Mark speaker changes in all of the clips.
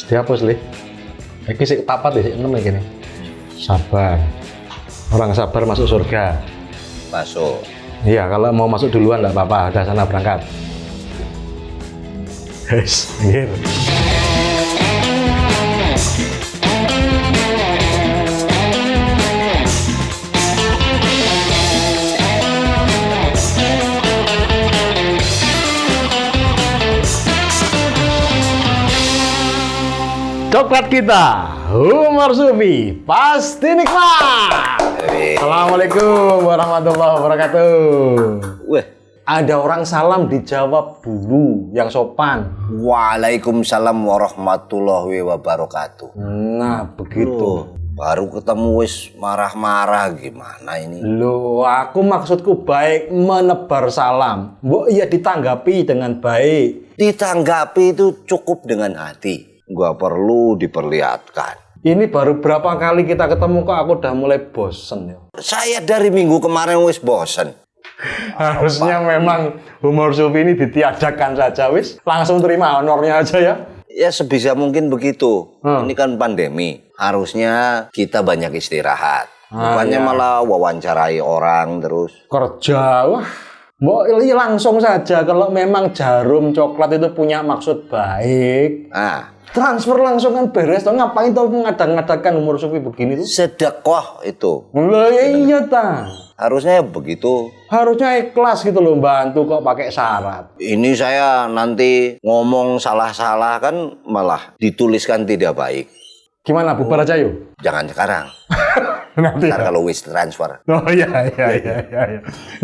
Speaker 1: Dihapus, Li. Iki sik papat ya, sik 6 iki nih. Sabar. Orang sabar masuk surga.
Speaker 2: Masuk.
Speaker 1: Iya, kalau mau masuk duluan enggak apa-apa, udah sana berangkat. Yes, gitu. Coklat kita, Umar Sufi, pasti nikmat. Assalamualaikum warahmatullahi wabarakatuh.
Speaker 2: Wah,
Speaker 1: Ada orang salam dijawab dulu, yang sopan.
Speaker 2: waalaikumsalam warahmatullahi wabarakatuh.
Speaker 1: Nah, begitu.
Speaker 2: Baru ketemu wis marah-marah gimana ini?
Speaker 1: Loh, aku maksudku baik menebar salam. Mbok iya ditanggapi dengan baik.
Speaker 2: Ditanggapi itu cukup dengan hati. Gak perlu diperlihatkan.
Speaker 1: Ini baru berapa kali kita ketemu kok aku udah mulai bosen ya.
Speaker 2: Saya dari minggu kemarin wis bosen.
Speaker 1: Harusnya memang Umar Sufi ini ditiadakan saja wis. Langsung terima honornya aja ya.
Speaker 2: Ya sebisa mungkin begitu. Ini kan pandemi. Harusnya kita banyak istirahat. Bukannya malah wawancarai orang terus.
Speaker 1: Kerja, wah. Mbok langsung saja kalau memang Jarum Coklat itu punya maksud baik. Transfer langsung kan beres, toh ngapain tuh mengadang-adangkan Umar Sufi begini tuh?
Speaker 2: Sedekah itu.
Speaker 1: Lah iya ta.
Speaker 2: Harusnya begitu.
Speaker 1: Harusnya ikhlas gitu loh, bantu kok pakai syarat.
Speaker 2: Ini saya nanti ngomong salah-salah kan malah dituliskan tidak baik.
Speaker 1: Gimana bubar aja yuk?
Speaker 2: Jangan sekarang.
Speaker 1: Nanti
Speaker 2: Ntar kalau wis transfer.
Speaker 1: Oh iya.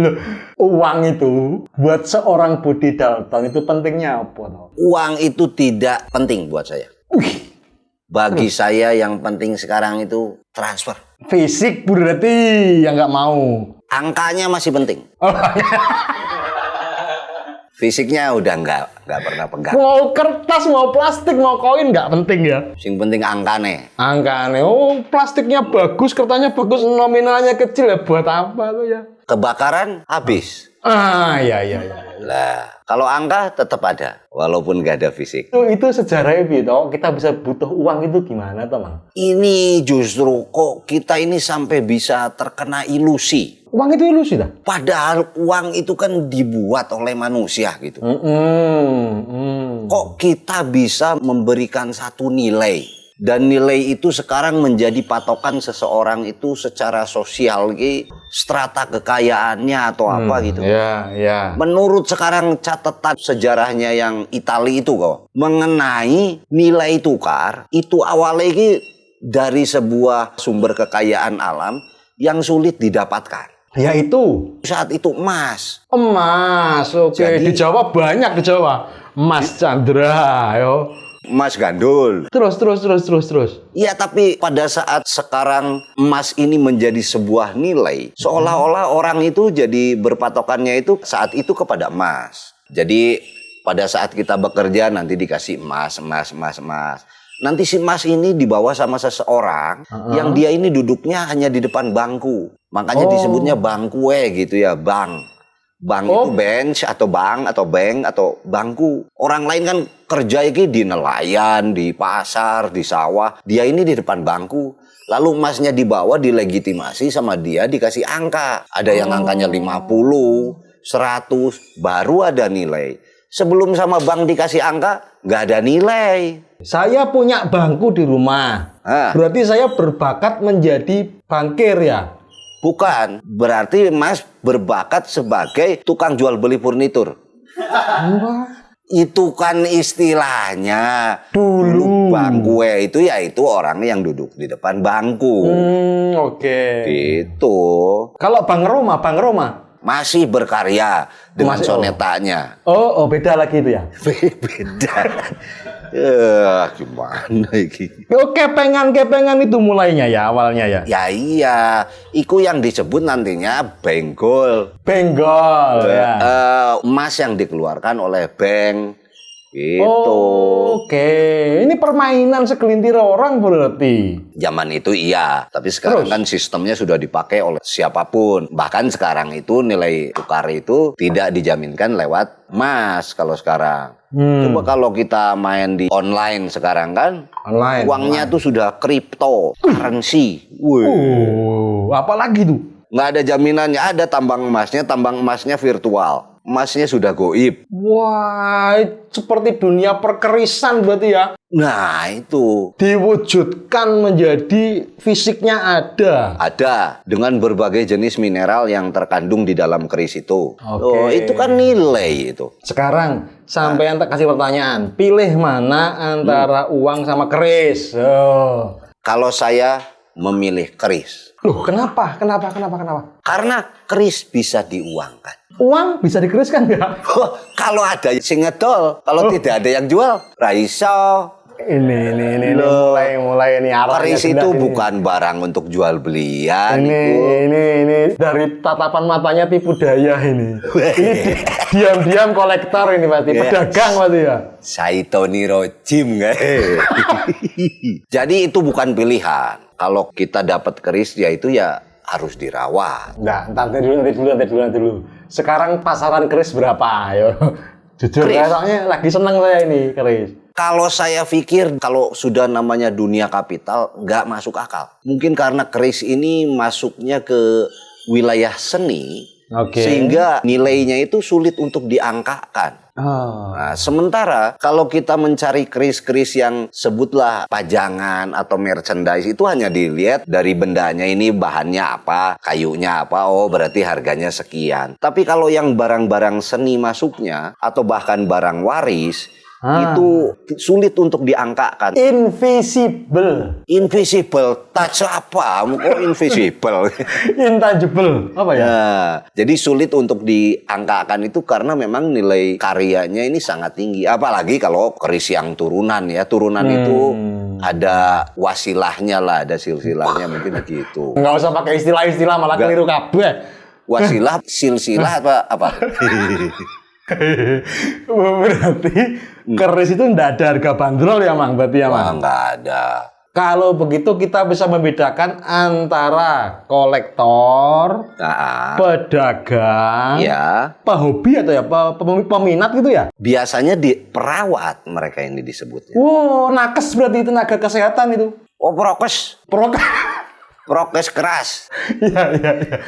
Speaker 1: Loh, uang itu buat seorang Budi Dalton itu pentingnya apa toh?
Speaker 2: Uang itu tidak penting buat saya. Bagi saya yang penting sekarang itu transfer.
Speaker 1: Fisik berarti yang nggak mau.
Speaker 2: Angkanya masih penting. Fisiknya udah nggak pernah pegang.
Speaker 1: Mau kertas, mau plastik, mau koin nggak penting ya.
Speaker 2: Sing penting angkane.
Speaker 1: Angkanya, oh plastiknya bagus, kertasnya bagus, nominalnya kecil ya buat apa tuh ya?
Speaker 2: Kebakaran habis.
Speaker 1: Iya.
Speaker 2: Lah, kalau angka tetap ada, walaupun nggak ada fisik.
Speaker 1: Itu sejarahnya gitu. Kita bisa butuh uang itu gimana, teman?
Speaker 2: Ini justru kok kita ini sampai bisa terkena ilusi.
Speaker 1: Uang itu ilusi dah.
Speaker 2: Padahal uang itu kan dibuat oleh manusia gitu. Kok kita bisa memberikan satu nilai? Dan nilai itu sekarang menjadi patokan seseorang itu secara sosial, strata kekayaannya atau apa gitu.
Speaker 1: Iya.
Speaker 2: Menurut sekarang catatan sejarahnya yang Itali itu kok mengenai nilai tukar itu awalnya dari sebuah sumber kekayaan alam yang sulit didapatkan.
Speaker 1: Yaitu
Speaker 2: saat itu emas.
Speaker 1: Emas, oke.
Speaker 2: Jadi,
Speaker 1: di Jawa banyak di Jawa. Emas Chandra, yo.
Speaker 2: Emas gandul.
Speaker 1: Terus.
Speaker 2: Iya, tapi pada saat sekarang emas ini menjadi sebuah nilai, seolah-olah orang itu jadi berpatokannya itu saat itu kepada emas. Jadi pada saat kita bekerja nanti dikasih emas. Nanti si emas ini dibawa sama seseorang yang dia ini duduknya hanya di depan bangku. Makanya disebutnya bangku gitu ya, bank. Bank itu bench atau bank atau bank atau bangku. Orang lain kan kerja ini di nelayan, di pasar, di sawah. Dia ini di depan bangku. Lalu emasnya dibawa, dilegitimasi sama dia, dikasih angka. Ada yang angkanya 50, 100, baru ada nilai. Sebelum sama bank dikasih angka, nggak ada nilai.
Speaker 1: Saya punya bangku di rumah. Berarti saya berbakat menjadi bankir ya?
Speaker 2: Bukan, berarti Mas berbakat sebagai tukang jual beli furnitur. Itu kan istilahnya. Dulu bangku itu yaitu orang yang duduk di depan bangku.
Speaker 1: Oke.
Speaker 2: Gitu.
Speaker 1: Kalau Bang Roma
Speaker 2: masih berkarya dengan sonetanya.
Speaker 1: Oh, beda lagi itu ya?
Speaker 2: Beda. Gimana iki?
Speaker 1: Kepengan itu mulainya ya, awalnya ya?
Speaker 2: Ya iya, itu yang disebut nantinya benggol.
Speaker 1: Ya.
Speaker 2: Emas yang dikeluarkan oleh bank. Gitu.
Speaker 1: Oke, ini permainan segelintir orang berarti.
Speaker 2: Zaman itu iya, tapi sekarang kan sistemnya sudah dipakai oleh siapapun. Bahkan sekarang itu nilai tukar itu tidak dijaminkan lewat emas kalau sekarang. Coba kalau kita main di online sekarang kan, uangnya tuh sudah crypto, currency.
Speaker 1: Apalagi tuh?
Speaker 2: Nggak ada jaminannya, ada tambang emasnya virtual. Emasnya sudah goib.
Speaker 1: Wah, seperti dunia perkerisan berarti ya?
Speaker 2: Nah, itu.
Speaker 1: Diwujudkan menjadi fisiknya ada.
Speaker 2: Ada, dengan berbagai jenis mineral yang terkandung di dalam keris itu.
Speaker 1: Oke.
Speaker 2: Itu kan nilai itu.
Speaker 1: Sekarang, sampai ente kasih pertanyaan. Pilih mana antara uang sama keris?
Speaker 2: Kalau saya memilih keris.
Speaker 1: Loh, kenapa?
Speaker 2: Karena keris bisa diuangkan.
Speaker 1: Uang bisa dikeriskan nggak?
Speaker 2: Kalau ada sing ngedol, kalau tidak ada yang jual, raiso.
Speaker 1: Ini mulai ini arahnya.
Speaker 2: Keris itu bukan barang untuk jual belian.
Speaker 1: Ini dari tatapan matanya tipu daya ini. Ini diam-diam kolektor ini berarti, pedagang berarti ya.
Speaker 2: Saitoni Rojim nggak? Jadi itu bukan pilihan. Kalau kita dapat keris ya itu ya harus dirawat.
Speaker 1: Nanti dulu. Sekarang pasaran keris berapa? Ayo. Jujur, soalnya lagi seneng saya ini keris.
Speaker 2: Kalau saya pikir kalau sudah namanya dunia kapital nggak masuk akal. Mungkin karena keris ini masuknya ke wilayah seni, sehingga nilainya itu sulit untuk diangkakan. Nah, sementara kalau kita mencari keris-keris yang sebutlah pajangan atau merchandise itu hanya dilihat dari bendanya, ini bahannya apa, kayunya apa, oh berarti harganya sekian. Tapi kalau yang barang-barang seni masuknya atau bahkan barang waris, itu sulit untuk diangkakan. Invisible. Touch apa? Kok invisible?
Speaker 1: Intangible. Apa ya?
Speaker 2: Nah, jadi sulit untuk diangkakan itu karena memang nilai karyanya ini sangat tinggi. Apalagi kalau keris yang turunan ya. Turunan itu ada wasilahnya lah, ada silsilahnya mungkin begitu.
Speaker 1: Nggak usah pakai istilah-istilah, malah keliru kabeh.
Speaker 2: Wasilah, silsilah apa?
Speaker 1: Berarti keris itu enggak ada harga bandrol ya, Mang? Berarti ya, Mang?
Speaker 2: Enggak ada.
Speaker 1: Kalau begitu kita bisa membedakan antara kolektor, pedagang, pehobi atau ya peminat gitu ya?
Speaker 2: Biasanya perawat mereka ini disebutnya.
Speaker 1: Wow, nakes berarti tenaga kesehatan itu.
Speaker 2: Oh, prokes keras.
Speaker 1: Iya.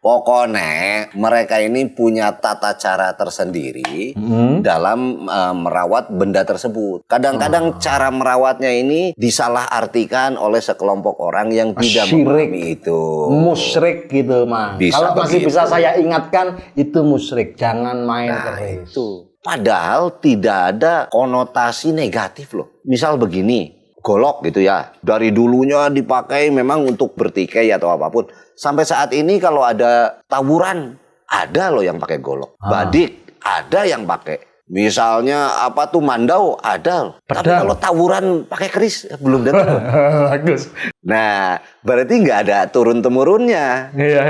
Speaker 2: Pokoknya mereka ini punya tata cara tersendiri dalam merawat benda tersebut. Kadang-kadang cara merawatnya ini disalahartikan oleh sekelompok orang yang tidak memahami itu.
Speaker 1: Musyrik gitu, Mang. Kalau masih bisa saya ingatkan, itu musyrik. Jangan main keris.
Speaker 2: Itu. Padahal tidak ada konotasi negatif loh. Misal begini, golok gitu ya. Dari dulunya dipakai memang untuk bertikai atau apapun. Sampai saat ini kalau ada tawuran, ada loh yang pakai golok. Badik, ada yang pakai. Misalnya apa tuh mandau, ada. Tapi kalau tawuran pakai keris, belum datang.
Speaker 1: Bagus.
Speaker 2: Nah, berarti nggak ada turun-temurunnya.
Speaker 1: Iya.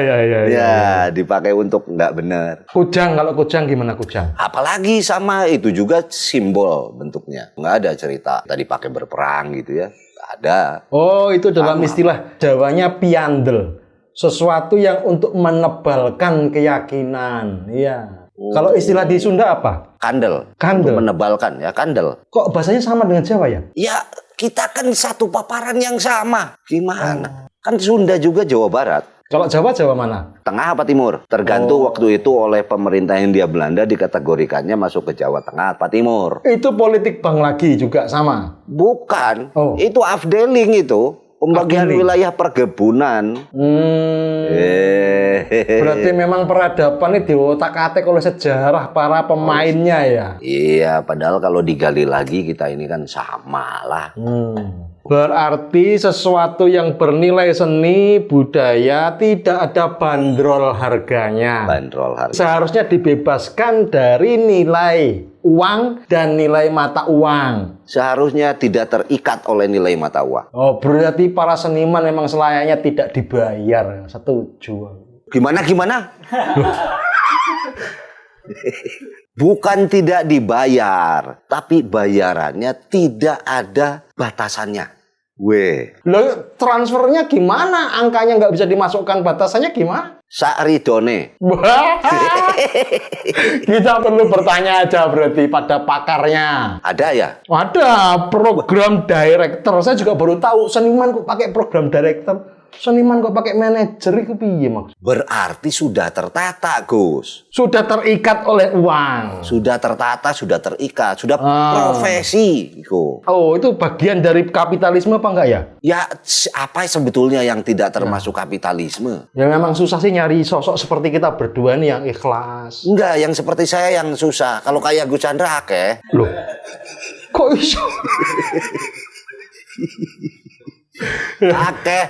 Speaker 2: Ya, dipakai untuk nggak benar.
Speaker 1: Kalau kujang gimana kujang?
Speaker 2: Apalagi sama itu juga simbol bentuknya. Nggak ada cerita tadi pakai berperang gitu ya. Nggak ada. Oh,
Speaker 1: itu dalam istilah Jawanya piandel. Sesuatu yang untuk menebalkan keyakinan. Iya. Kalau istilah di Sunda apa?
Speaker 2: Kandel. Untuk menebalkan ya, kandel.
Speaker 1: Kok bahasanya sama dengan Jawa ya?
Speaker 2: Ya, kita kan satu paparan yang sama. Gimana? Kan Sunda juga Jawa Barat.
Speaker 1: Kalau Jawa mana?
Speaker 2: Tengah apa timur? Tergantung waktu itu oleh pemerintah Hindia Belanda dikategorikannya masuk ke Jawa Tengah apa timur.
Speaker 1: Itu politik Bang lagi juga sama?
Speaker 2: Bukan. Itu afdeling itu. Pembagian wilayah perkebunan.
Speaker 1: Berarti memang peradaban ini diotak-atik oleh sejarah para pemainnya ya?
Speaker 2: Iya, padahal kalau digali lagi kita ini kan sama lah.
Speaker 1: Berarti sesuatu yang bernilai seni, budaya tidak ada bandrol harganya. Seharusnya dibebaskan dari nilai uang dan nilai mata uang.
Speaker 2: Seharusnya tidak terikat oleh nilai mata uang.
Speaker 1: Oh, berarti para seniman memang selayaknya tidak dibayar. Setuju.
Speaker 2: Gimana? Bukan tidak dibayar, tapi bayarannya tidak ada batasannya. Weh.
Speaker 1: Loh, transfernya gimana? Angkanya nggak bisa dimasukkan, batasannya gimana?
Speaker 2: Sakridone.
Speaker 1: Wah, kita perlu bertanya aja berarti pada pakarnya.
Speaker 2: Ada ya?
Speaker 1: Ada program director. Saya juga baru tahu seniman kok pakai program director. Seniman kok pakai manajer itu piye maksud?
Speaker 2: Berarti sudah tertata, Gus.
Speaker 1: Sudah terikat oleh uang.
Speaker 2: Sudah tertata, sudah terikat, sudah profesi.
Speaker 1: Oh, itu bagian dari kapitalisme apa enggak ya?
Speaker 2: Ya, apa sebetulnya yang tidak termasuk kapitalisme?
Speaker 1: Ya memang susah sih nyari sosok seperti kita berdua nih yang ikhlas.
Speaker 2: Enggak, yang seperti saya yang susah. Kalau kayak Gus Chandra,
Speaker 1: Loh, kok iso?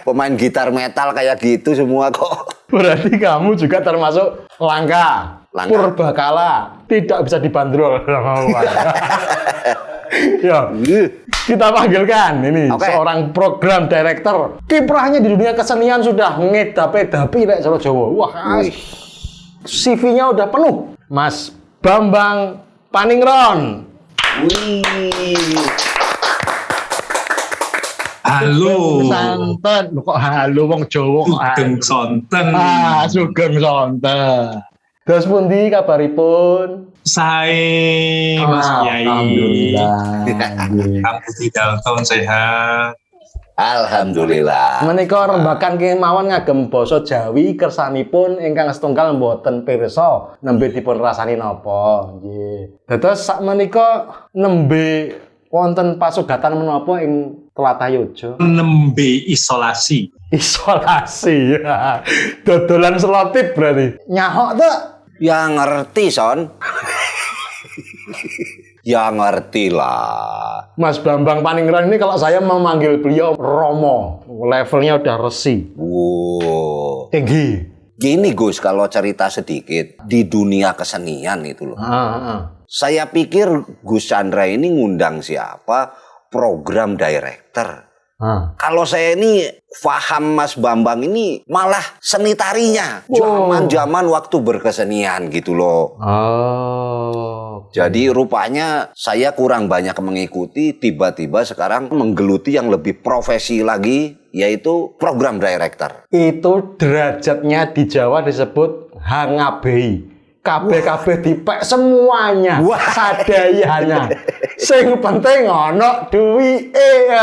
Speaker 2: pemain gitar metal kayak gitu semua kok.
Speaker 1: Berarti kamu juga termasuk langka. Purbakala, tidak bisa dibanderol. Ya, kita panggilkan ini seorang program director. Kiprahnya di dunia kesenian sudah ngedapi-dapi lek Solo Jawa. Wah, CV-nya udah penuh. Mas Bambang Paningron.
Speaker 2: Wih.
Speaker 3: Halo.
Speaker 1: Santen. Kok halo wong Jawa kok
Speaker 3: Sugeng sonten.
Speaker 1: Sugeng sonten. Terus pundi kabaripun?
Speaker 3: Sae Mas Kiai.
Speaker 1: Alhamdulillah.
Speaker 3: Kamu tidak tahun sehat.
Speaker 2: Alhamdulillah.
Speaker 1: Menika rembakan kemawon ngagem basa Jawi kersanipun ingkang setunggal mboten pirsa nembe dipun rasani napa. Nggih. Dados sakmenika nembe wonten pasugatan menapa ing Tlatah Yojo?
Speaker 3: Nembe isolasi.
Speaker 1: Isolasi ya. Dodolan selotip berarti. Nyahok tuh.
Speaker 2: Ya ngerti, Son. Ya ngerti lah.
Speaker 1: Mas Bambang Paningron ini kalau saya memanggil beliau Romo. Levelnya udah resi.
Speaker 2: Wow.
Speaker 1: Tinggi.
Speaker 2: Gini Gus, kalau cerita sedikit. Di dunia kesenian itu loh. Saya pikir Gus Chandra ini ngundang siapa? Program director. Kalau saya ini paham Mas Bambang ini malah seni tarinya. Zaman-zaman waktu berkesenian gitu loh. Jadi rupanya saya kurang banyak mengikuti, tiba-tiba sekarang menggeluti yang lebih profesi lagi, yaitu program director.
Speaker 1: Itu derajatnya di Jawa disebut hangabei. Kabeh dipek semuanya. Sadayana. Sing penting ono duwike.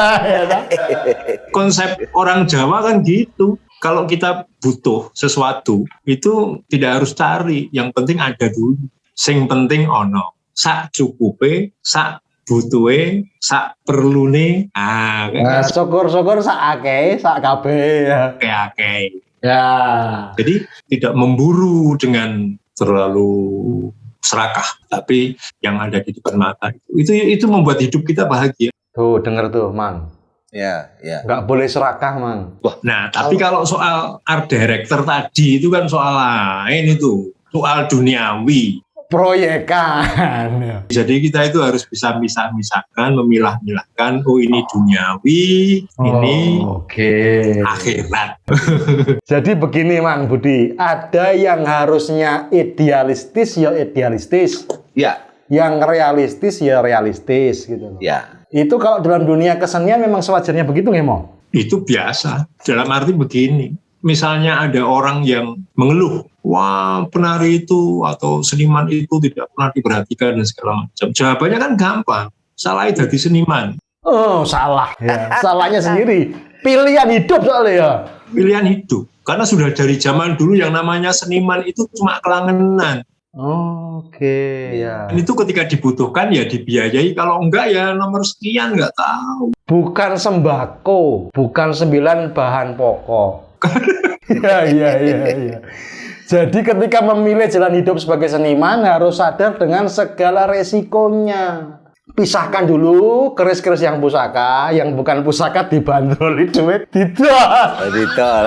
Speaker 3: Konsep orang Jawa kan gitu. Kalau kita butuh sesuatu itu tidak harus cari, yang penting ada dulu. Sing penting ono. Sak cukupe, sak butuhe, sak perlune.
Speaker 1: Syukur-syukur sak akeh, sak kabeh.
Speaker 3: Akeh.
Speaker 1: Ya.
Speaker 3: Jadi tidak memburu dengan terlalu serakah, tapi yang ada di depan mata itu membuat hidup kita bahagia.
Speaker 1: Tuh denger tuh, Mang.
Speaker 2: Ya.
Speaker 1: Nggak boleh serakah, Mang.
Speaker 3: Nah, tapi kalau soal art director tadi itu kan soal lain itu, soal duniawi.
Speaker 1: Proyekan.
Speaker 3: Jadi kita itu harus bisa misah-misahkan, memilah-milahkan. Oh ini duniawi, ini akhirat.
Speaker 1: Jadi begini Mang Budi, ada yang harusnya idealistis ya idealistis.
Speaker 2: Ya.
Speaker 1: Yang realistis ya realistis gitu.
Speaker 2: Ya.
Speaker 1: Itu kalau dalam dunia kesenian memang sewajarnya begitu nggak Mo?
Speaker 3: Itu biasa. Dalam arti begini. Misalnya ada orang yang mengeluh, wah penari itu atau seniman itu tidak pernah diperhatikan dan segala macam. Jawabannya kan gampang, salahnya jadi seniman.
Speaker 1: Oh salah, ya. Salahnya sendiri. Pilihan hidup soalnya ya.
Speaker 3: Pilihan hidup, karena sudah dari zaman dulu yang namanya seniman itu cuma kelangenan.
Speaker 1: Ya.
Speaker 3: Dan itu ketika dibutuhkan ya dibiayai, kalau enggak ya nomor sekian nggak tahu.
Speaker 1: Bukan sembako, bukan 9 bahan pokok. Ya. Jadi ketika memilih jalan hidup sebagai seniman harus sadar dengan segala resikonya. Pisahkan dulu keris-keris yang pusaka, yang bukan pusaka dibanderoli duit
Speaker 2: Didol.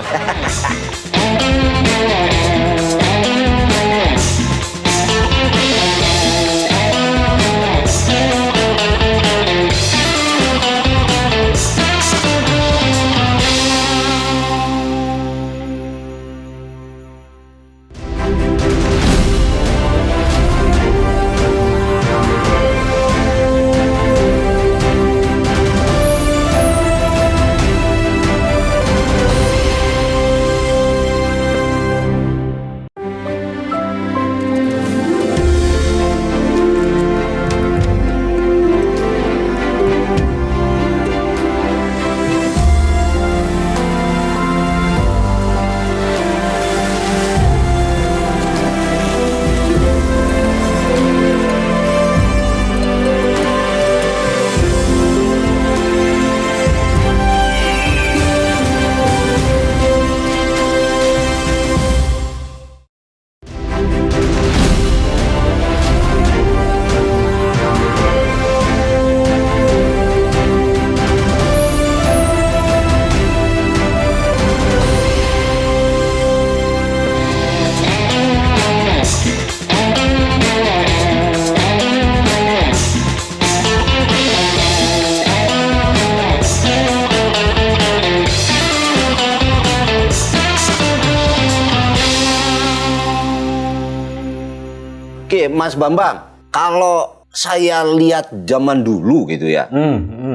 Speaker 2: Gini Mas Bambang, kalau saya lihat zaman dulu gitu ya,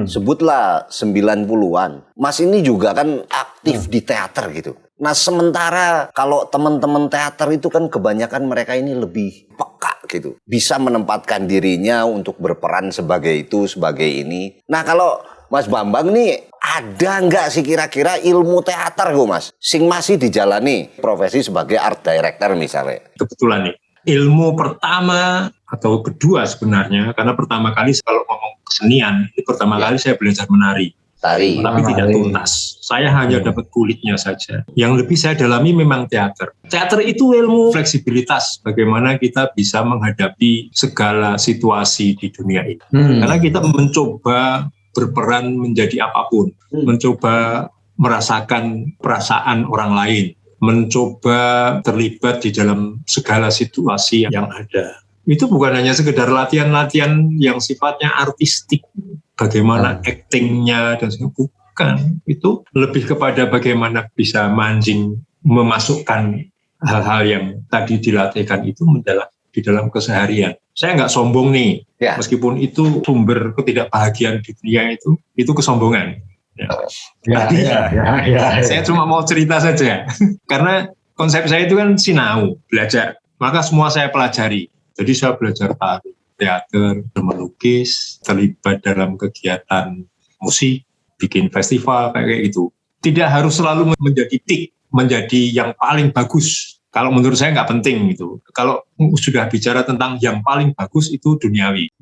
Speaker 2: sebutlah 90-an, Mas ini juga kan aktif di teater gitu. Nah sementara kalau teman-teman teater itu kan kebanyakan mereka ini lebih peka gitu. Bisa menempatkan dirinya untuk berperan sebagai itu, sebagai ini. Nah kalau Mas Bambang nih ada nggak sih kira-kira ilmu teater gue Mas? Sing masih dijalani profesi sebagai art director misalnya.
Speaker 3: Kebetulan nih, ilmu pertama atau kedua sebenarnya, karena pertama kali kalau ngomong kesenian, pertama kali saya belajar menari.
Speaker 2: Tari.
Speaker 3: Tapi tidak tuntas. Saya hanya dapat kulitnya saja. Yang lebih saya dalami memang teater. Teater itu ilmu fleksibilitas. Bagaimana kita bisa menghadapi segala situasi di dunia ini. Karena kita mencoba berperan menjadi apapun. Mencoba merasakan perasaan orang lain. Mencoba terlibat di dalam segala situasi yang ada. Itu bukan hanya sekedar latihan-latihan yang sifatnya artistik. Bagaimana actingnya dan sebagainya, bukan. Itu lebih kepada bagaimana bisa mancing, memasukkan hal-hal yang tadi dilatihkan itu di dalam keseharian. Saya nggak sombong nih, meskipun itu sumber ketidakbahagiaan di dunia itu kesombongan. Saya cuma mau cerita saja, karena konsep saya itu kan sinau, belajar. Maka semua saya pelajari. Jadi saya belajar tari, teater, melukis, terlibat dalam kegiatan musik, bikin festival kayak gitu. Tidak harus selalu menjadi menjadi yang paling bagus. Kalau menurut saya nggak penting gitu. Kalau sudah bicara tentang yang paling bagus itu duniawi.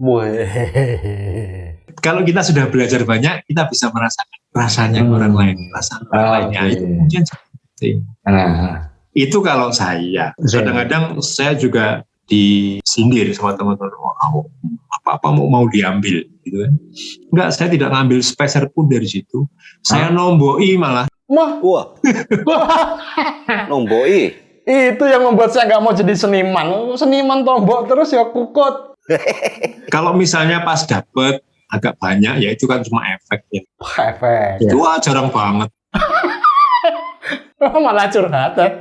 Speaker 3: Kalau kita sudah belajar banyak, kita bisa merasakan rasanya orang lain, perasaan orang lainnya itu mungkin penting. Itu kalau saya. Kadang-kadang saya juga disindir sama teman-teman, apa-apa mau diambil gitu kan. Enggak, saya tidak ngambil speser pun dari situ. Saya nomboi malah.
Speaker 2: Wah. Nomboi.
Speaker 1: Itu yang membuat saya nggak mau jadi seniman. Seniman tombok terus ya kukut.
Speaker 3: Kalau misalnya pas dapet agak banyak, ya itu kan cuma efek ya.
Speaker 1: Efek.
Speaker 3: Itu jarang banget.
Speaker 1: Malah curhat ya.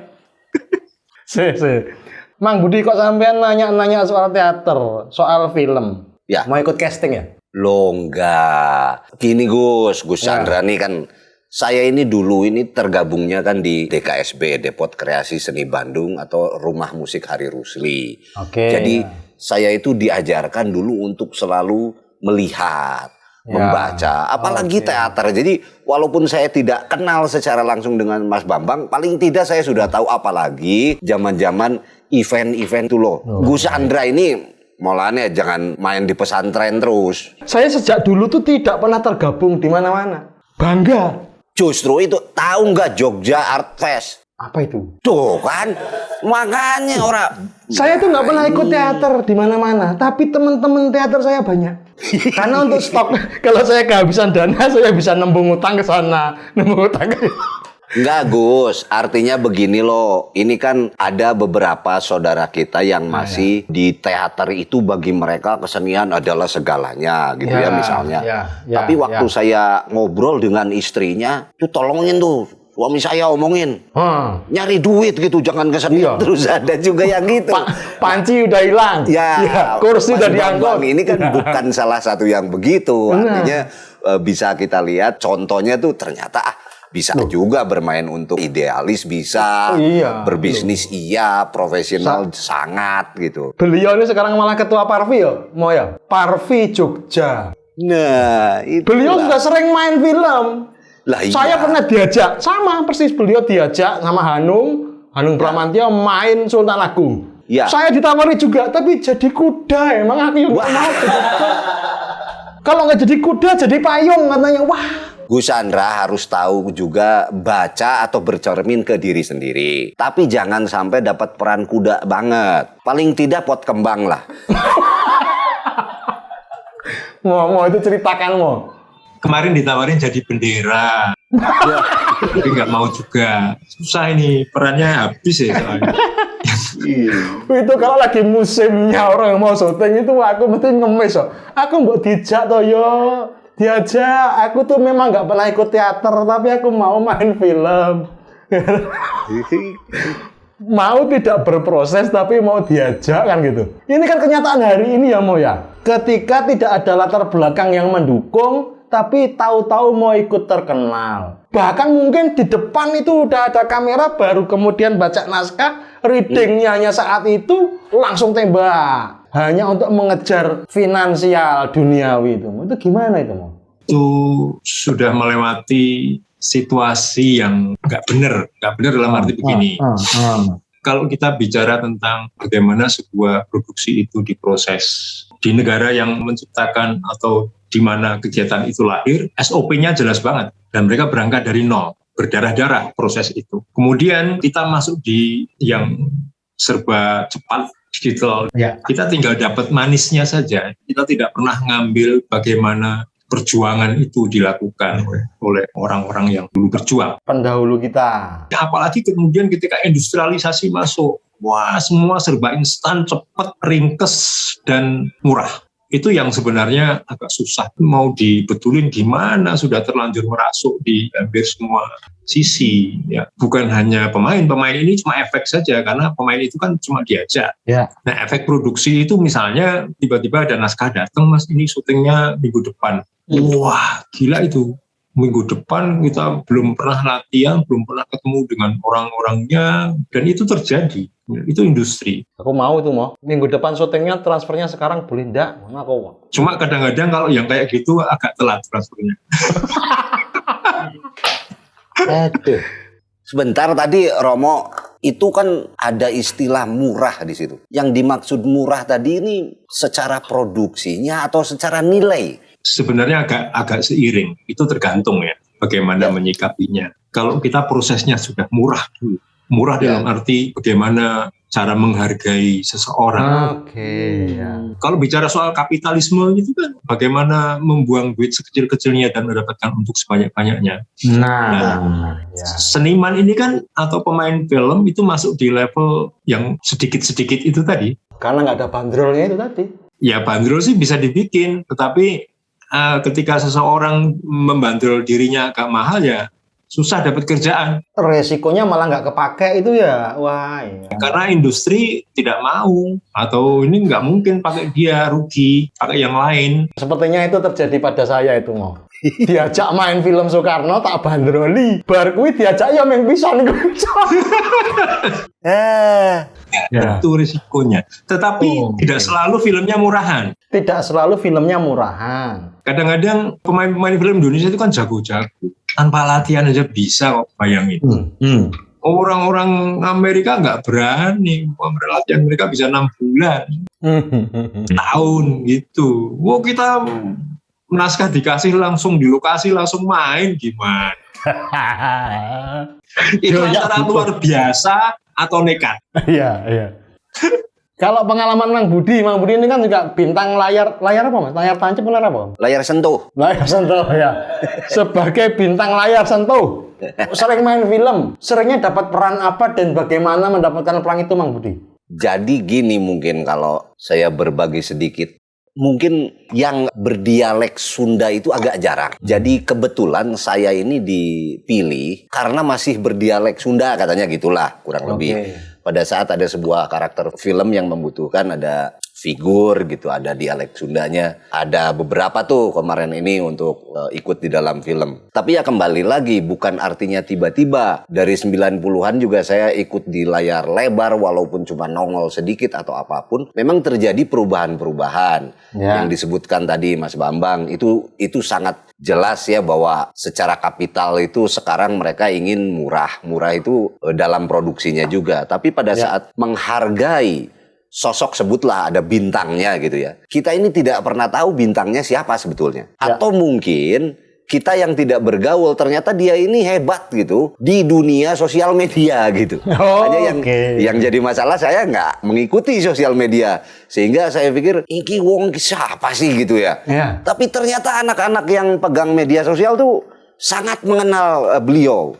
Speaker 1: Mang Budi kok sampean nanya-nanya soal teater, soal film?
Speaker 2: Ya.
Speaker 1: Mau ikut casting ya?
Speaker 2: Loh enggak. Gini Gus Chandra nih kan, saya ini dulu ini tergabungnya kan di DKSB, Depot Kreasi Seni Bandung atau Rumah Musik Hari Rusli. Jadi saya itu diajarkan dulu untuk selalu melihat, membaca, apalagi teater. Jadi walaupun saya tidak kenal secara langsung dengan Mas Bambang, paling tidak saya sudah tahu, apalagi zaman-zaman event-event itu loh. Gus Chandra ini mulanya jangan main di pesantren terus.
Speaker 1: Saya sejak dulu tuh tidak pernah tergabung di mana-mana. Bangga.
Speaker 2: Justru itu, tahu nggak Jogja Art Fest?
Speaker 1: Apa itu?
Speaker 2: Tuh kan, makanya orang.
Speaker 1: Saya tuh nggak pernah ikut teater di mana-mana, tapi teman-teman teater saya banyak. Karena untuk stok, kalau saya kehabisan dana, saya bisa nembung utang ke sana, nembung utang ke.
Speaker 2: Enggak Gus, artinya begini loh. Ini kan ada beberapa saudara kita yang masih di teater itu, bagi mereka kesenian adalah segalanya gitu ya misalnya. Tapi waktu saya ngobrol dengan istrinya, tuh tolongin tuh suami saya omongin, nyari duit gitu, jangan kesenian terus. Ada juga yang gitu.
Speaker 1: Panci udah hilang, kursi udah diangkut.
Speaker 2: Ini kan bukan salah satu yang begitu. Artinya bisa kita lihat contohnya tuh ternyata bisa juga bermain untuk idealis, bisa berbisnis profesional sangat gitu.
Speaker 1: Beliau ini sekarang malah ketua Parvi ya, mau ya? Parvi Jogja.
Speaker 2: Nah,
Speaker 1: beliau sudah sering main film. Saya pernah diajak, sama persis beliau diajak sama Hanung Bramantyo main Sultan Agung. Saya ditawari juga, tapi jadi kuda emang aku yang mau. Kalau nggak jadi kuda, jadi payung katanya. Wah.
Speaker 2: Gus Chandra harus tahu juga baca atau bercermin ke diri sendiri. Tapi jangan sampai dapat peran kuda banget. Paling tidak pot kembang lah.
Speaker 1: mau itu ceritakan mau.
Speaker 3: Kemarin ditawarin jadi bendera. Tapi nggak mau juga. Susah ini, perannya habis ya soalnya.
Speaker 1: Itu kalau lagi musimnya orang mau syuting itu aku mesti ngemis. Aku mbok dijak toh yo. Diajak, aku tuh memang nggak pernah ikut teater, tapi aku mau main film. mau tidak berproses tapi mau diajak kan gitu. Ini kan kenyataan hari ini ya Mo ya. Ketika tidak ada latar belakang yang mendukung, tapi tahu-tahu mau ikut terkenal. Bahkan mungkin di depan itu udah ada kamera, baru kemudian baca naskah, readingnya hanya saat itu langsung tembak. Hanya untuk mengejar finansial duniawi itu. Itu gimana itu Mo?
Speaker 3: Itu sudah melewati situasi yang nggak benar dalam arti begini. Kalau kita bicara tentang bagaimana sebuah produksi itu diproses di negara yang menciptakan atau di mana kegiatan itu lahir, SOP-nya jelas banget dan mereka berangkat dari nol, berdarah-darah proses itu. Kemudian kita masuk di yang serba cepat digital, kita tinggal dapat manisnya saja. Kita tidak pernah ngambil bagaimana perjuangan itu dilakukan oleh orang-orang yang dulu berjuang.
Speaker 1: Pendahulu kita.
Speaker 3: Apalagi kemudian ketika industrialisasi masuk, wah semua serba instan, cepat, ringkes, dan murah. Itu yang sebenarnya agak susah. Mau dibetulin gimana, sudah terlanjur merasuk di hampir semua sisi. Ya. Bukan hanya pemain ini cuma efek saja, karena pemain itu kan cuma diajak. Nah efek produksi itu misalnya tiba-tiba ada naskah datang, mas ini syutingnya minggu depan. Wah gila itu, minggu depan kita belum pernah latihan, belum pernah ketemu dengan orang-orangnya, dan itu terjadi. Itu industri.
Speaker 1: Aku mau itu Mo. Minggu depan syutingnya, transfernya sekarang boleh enggak? Mana aku mau.
Speaker 3: Cuma kadang-kadang kalau yang kayak gitu agak telat transfernya.
Speaker 2: Aduh. Sebentar tadi Romo, itu kan ada istilah murah di situ. Yang dimaksud murah tadi ini secara produksinya atau secara nilai?
Speaker 3: Sebenarnya agak seiring. Itu tergantung ya bagaimana menyikapinya. Kalau kita prosesnya sudah murah dulu. Murah dalam arti bagaimana cara menghargai seseorang. Kalau bicara soal kapitalisme itu kan bagaimana membuang duit sekecil-kecilnya dan mendapatkan untuk sebanyak-banyaknya. Seniman ini kan atau pemain film itu masuk di level yang sedikit-sedikit itu tadi.
Speaker 1: Karena nggak ada bandrolnya itu tadi.
Speaker 3: Ya bandrol sih bisa dibikin, tetapi ketika seseorang membandrol dirinya agak mahal ya susah dapat kerjaan.
Speaker 1: Resikonya malah nggak kepake itu ya. Wah, iya.
Speaker 3: Karena industri tidak mau, atau ini nggak mungkin pakai dia, rugi, pakai yang lain.
Speaker 1: Sepertinya itu terjadi pada saya itu Mo. Diajak main film Soekarno tak bandroli. Bar kuwi diajak ya main pisan
Speaker 3: Itu risikonya. Tetapi tidak selalu filmnya murahan.
Speaker 1: Tidak selalu filmnya murahan.
Speaker 3: Kadang-kadang pemain-pemain film Indonesia itu kan jago-jago. Tanpa latihan aja bisa kok, bayangin. Orang-orang Amerika nggak berani. Latihan mereka bisa 6 bulan. Tahun gitu. Wah kita naskah dikasih langsung di lokasi, langsung main gimana? Itu antara luar biasa atau nekat.
Speaker 1: Iya. Kalau pengalaman Mang Budi ini kan juga bintang layar apa Mas? Layar tancap layar apa?
Speaker 2: Layar sentuh.
Speaker 1: Layar sentuh ya. Sebagai bintang layar sentuh, sering main film, seringnya dapat peran apa dan bagaimana mendapatkan peran itu Mang Budi?
Speaker 2: Jadi gini mungkin kalau saya berbagi sedikit. Mungkin yang berdialek Sunda itu agak jarang. Jadi kebetulan saya ini dipilih karena masih berdialek Sunda katanya gitulah kurang lebih. Pada saat ada sebuah karakter film yang membutuhkan ada figur gitu, ada dialek Sundanya. Ada beberapa tuh kemarin ini untuk ikut di dalam film. Tapi ya kembali lagi, bukan artinya tiba-tiba. Dari 90-an juga saya ikut di layar lebar walaupun cuma nongol sedikit atau apapun. Memang terjadi perubahan-perubahan. Yang disebutkan tadi Mas Bambang, itu sangat jelas ya bahwa secara kapital itu sekarang mereka ingin murah. Murah itu dalam produksinya juga. Tapi pada saat menghargai sosok, sebutlah ada bintangnya gitu ya. Kita ini tidak pernah tahu bintangnya siapa sebetulnya. Atau mungkin kita yang tidak bergaul ternyata dia ini hebat gitu di dunia sosial media gitu. Hanya yang jadi masalah saya nggak mengikuti sosial media sehingga saya pikir iki wong siapa sih gitu ya. Tapi ternyata anak-anak yang pegang media sosial tuh sangat mengenal beliau.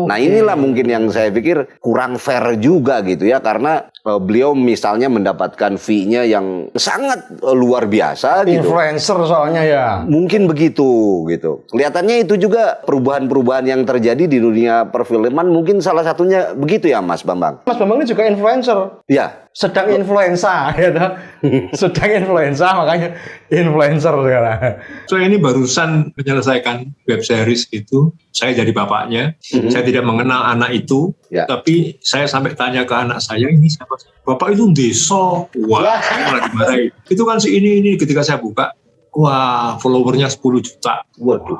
Speaker 2: Nah inilah mungkin yang saya pikir kurang fair juga gitu ya, karena beliau misalnya mendapatkan fee-nya yang sangat luar biasa gitu.
Speaker 1: Influencer soalnya ya.
Speaker 2: Mungkin begitu gitu. Kelihatannya itu juga perubahan-perubahan yang terjadi di dunia perfilman, mungkin salah satunya begitu ya Mas Bambang.
Speaker 1: Mas Bambang ini juga influencer.
Speaker 2: Ya.
Speaker 1: Sedang influenza gitu. Sedang influenza makanya influencer sekarang.
Speaker 3: Saya ini barusan menyelesaikan web series itu, saya jadi bapaknya. Saya tidak mengenal anak itu, tapi saya sampai tanya ke anak saya, ini siapa? Bapak itu Deso. Wah, malah dimarahin. Itu kan si ini ketika saya buka, wah followernya 10 juta. Waduh,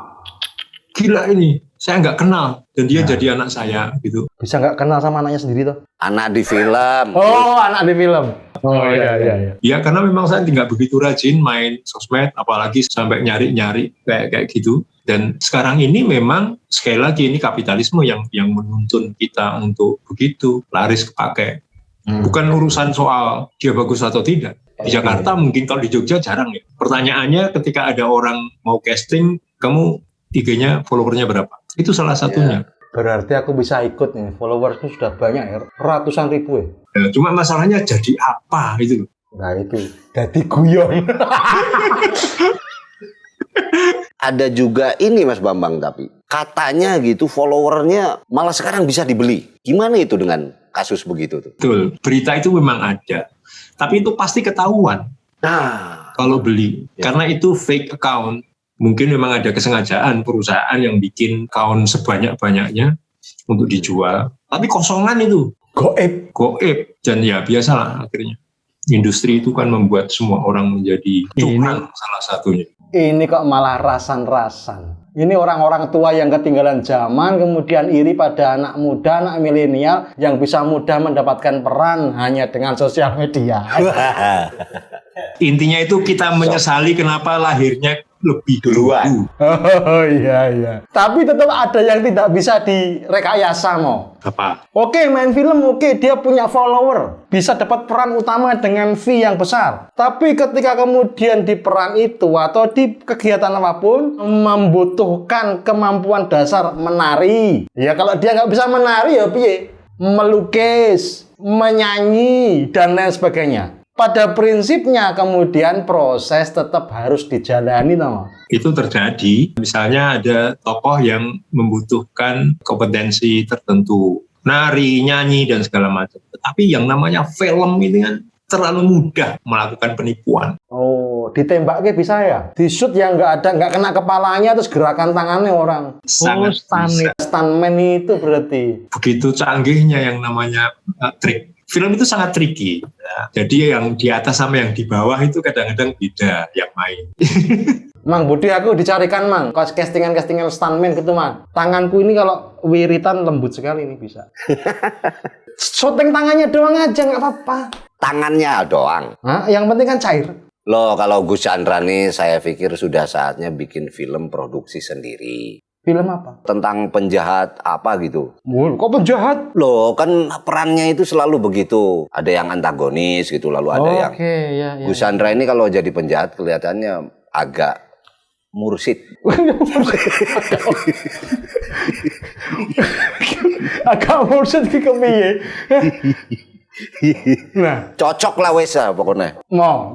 Speaker 3: gila ini. Saya nggak kenal dan dia jadi anak saya gitu.
Speaker 1: Bisa nggak kenal sama anaknya sendiri tuh?
Speaker 2: Anak di film.
Speaker 1: Oh, anak di film. Oh iya.
Speaker 3: Ya karena memang saya tidak begitu rajin main sosmed, apalagi sampai nyari-nyari kayak gitu. Dan sekarang ini memang sekali lagi ini kapitalisme yang menuntun kita untuk begitu, laris kepake. Bukan urusan soal dia bagus atau tidak. Di Jakarta mungkin, kalau di Jogja jarang ya. Pertanyaannya ketika ada orang mau casting, kamu IG-nya followernya berapa? Itu salah satunya.
Speaker 1: Berarti aku bisa ikut nih, followersku sudah banyak ya, ratusan ribu ya.
Speaker 3: Cuma masalahnya jadi apa itu?
Speaker 1: Nah itu, jadi guyon.
Speaker 2: Ada juga ini Mas Bambang, tapi katanya gitu followernya malah sekarang bisa dibeli. Gimana itu dengan kasus begitu tuh?
Speaker 3: Betul, berita itu memang ada. Tapi itu pasti ketahuan.
Speaker 2: Nah,
Speaker 3: kalau beli. Karena itu fake account. Mungkin memang ada kesengajaan perusahaan yang bikin account sebanyak-banyaknya untuk dijual. Tapi kosongan itu. Goib. Dan ya biasalah akhirnya. Industri itu kan membuat semua orang menjadi curang salah satunya.
Speaker 1: Ini kok malah rasan-rasan. Ini orang-orang tua yang ketinggalan zaman, kemudian iri pada anak muda, anak milenial yang bisa mudah mendapatkan peran hanya dengan sosial media.
Speaker 3: Intinya itu kita menyesali kenapa lahirnya lebih duluan.
Speaker 1: Oh iya. Tapi tetap ada yang tidak bisa direkayasa mau.
Speaker 3: Apa?
Speaker 1: Oke, main film dia punya follower, bisa dapat peran utama dengan fee yang besar. Tapi ketika kemudian di peran itu atau di kegiatan apapun membutuhkan kemampuan dasar menari. Ya kalau dia nggak bisa menari ya piye? Melukis, menyanyi dan lain sebagainya. Pada prinsipnya kemudian proses tetap harus dijalani toh.
Speaker 3: Itu terjadi, misalnya ada tokoh yang membutuhkan kompetensi tertentu, nari, nyanyi dan segala macam. Tetapi yang namanya film ini kan terlalu mudah melakukan penipuan.
Speaker 1: Oh, ditembaknya bisa ya? Di shoot yang nggak kena kepalanya terus gerakan tangannya orang.
Speaker 3: Sangat bisa.
Speaker 1: Stuntman itu berarti.
Speaker 3: Begitu canggihnya yang namanya trik. Film itu sangat tricky. Jadi yang di atas sama yang di bawah itu kadang-kadang beda yang main.
Speaker 1: Mang Budi, aku dicarikan Mang. Kalau castingan stuntman gitu Mang. Tanganku ini kalau wiritan lembut sekali ini bisa. Syuting tangannya doang aja nggak apa-apa.
Speaker 2: Tangannya doang.
Speaker 1: Hah? Yang penting kan cair.
Speaker 2: Loh, kalau Gus Chandra nih saya pikir sudah saatnya bikin film produksi sendiri.
Speaker 1: Film apa?
Speaker 2: Tentang penjahat apa gitu.
Speaker 1: Kok penjahat?
Speaker 2: Loh, kan perannya itu selalu begitu. Ada yang antagonis gitu, lalu ada yang...
Speaker 1: Ya.
Speaker 2: Gus Chandra ini kalau jadi penjahat kelihatannya agak mursid.
Speaker 1: Agak mursid ke kepiye? Nah,
Speaker 2: cocok lah wesa pokoknya.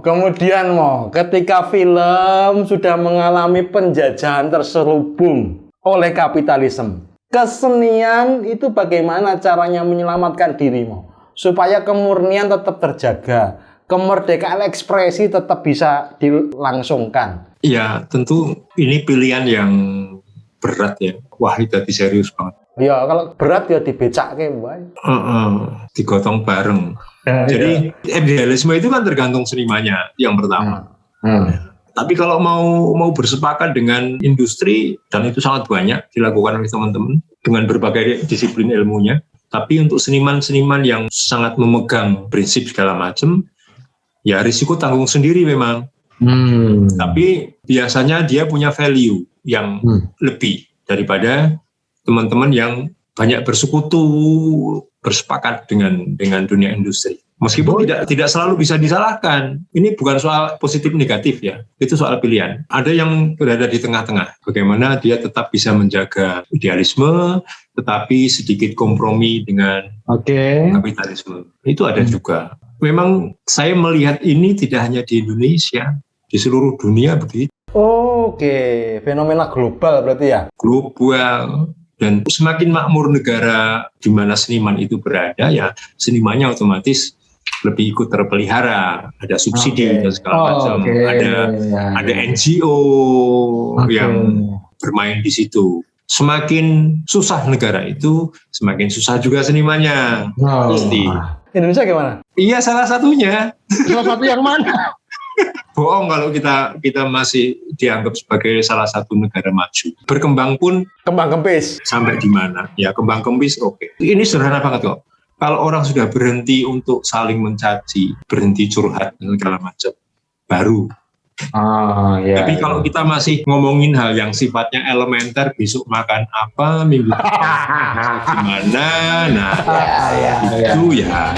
Speaker 1: Kemudian ketika film sudah mengalami penjajahan terselubung oleh kapitalisme, kesenian itu bagaimana caranya menyelamatkan dirimu supaya kemurnian tetap terjaga, kemerdekaan ekspresi tetap bisa dilangsungkan.
Speaker 3: Ya, tentu ini pilihan yang berat ya. Wah, itu serius banget.
Speaker 1: Ya, kalau berat ya dibecakke wae.
Speaker 3: Digotong bareng. Jadi idealisme itu kan tergantung senimannya yang pertama. Tapi kalau mau bersepakat dengan industri, dan itu sangat banyak dilakukan oleh teman-teman dengan berbagai disiplin ilmunya. Tapi untuk seniman-seniman yang sangat memegang prinsip segala macam, ya risiko tanggung sendiri memang. Tapi biasanya dia punya value yang lebih daripada teman-teman yang banyak bersekutu, bersepakat dengan dunia industri. Meskipun tidak selalu bisa disalahkan. Ini bukan soal positif negatif ya. Itu soal pilihan. Ada yang berada di tengah-tengah. Bagaimana dia tetap bisa menjaga idealisme, tetapi sedikit kompromi dengan kapitalisme. Itu ada juga. Memang saya melihat ini tidak hanya di Indonesia, di seluruh dunia begitu.
Speaker 1: Fenomena global berarti ya?
Speaker 3: Global. Dan semakin makmur negara di mana seniman itu berada, ya senimannya otomatis lebih ikut terpelihara, ada subsidi dan segala macam, ada NGO yang bermain di situ. Semakin susah negara itu, semakin susah juga senimannya. Pasti.
Speaker 1: Indonesia gimana?
Speaker 3: Iya, salah satunya.
Speaker 1: Salah satu yang mana?
Speaker 3: Bohong kalau kita masih dianggap sebagai salah satu negara maju. Berkembang pun
Speaker 1: kembang kempis.
Speaker 3: Sampai di mana? Ya kembang kempis oke. Ini sederhana banget kok. Kalau orang sudah berhenti untuk saling mencaci, berhenti curhat dan segala macam, baru. Tapi kalau kita masih ngomongin hal yang sifatnya elementer, besok makan apa, minggu depan gimana, itu ya.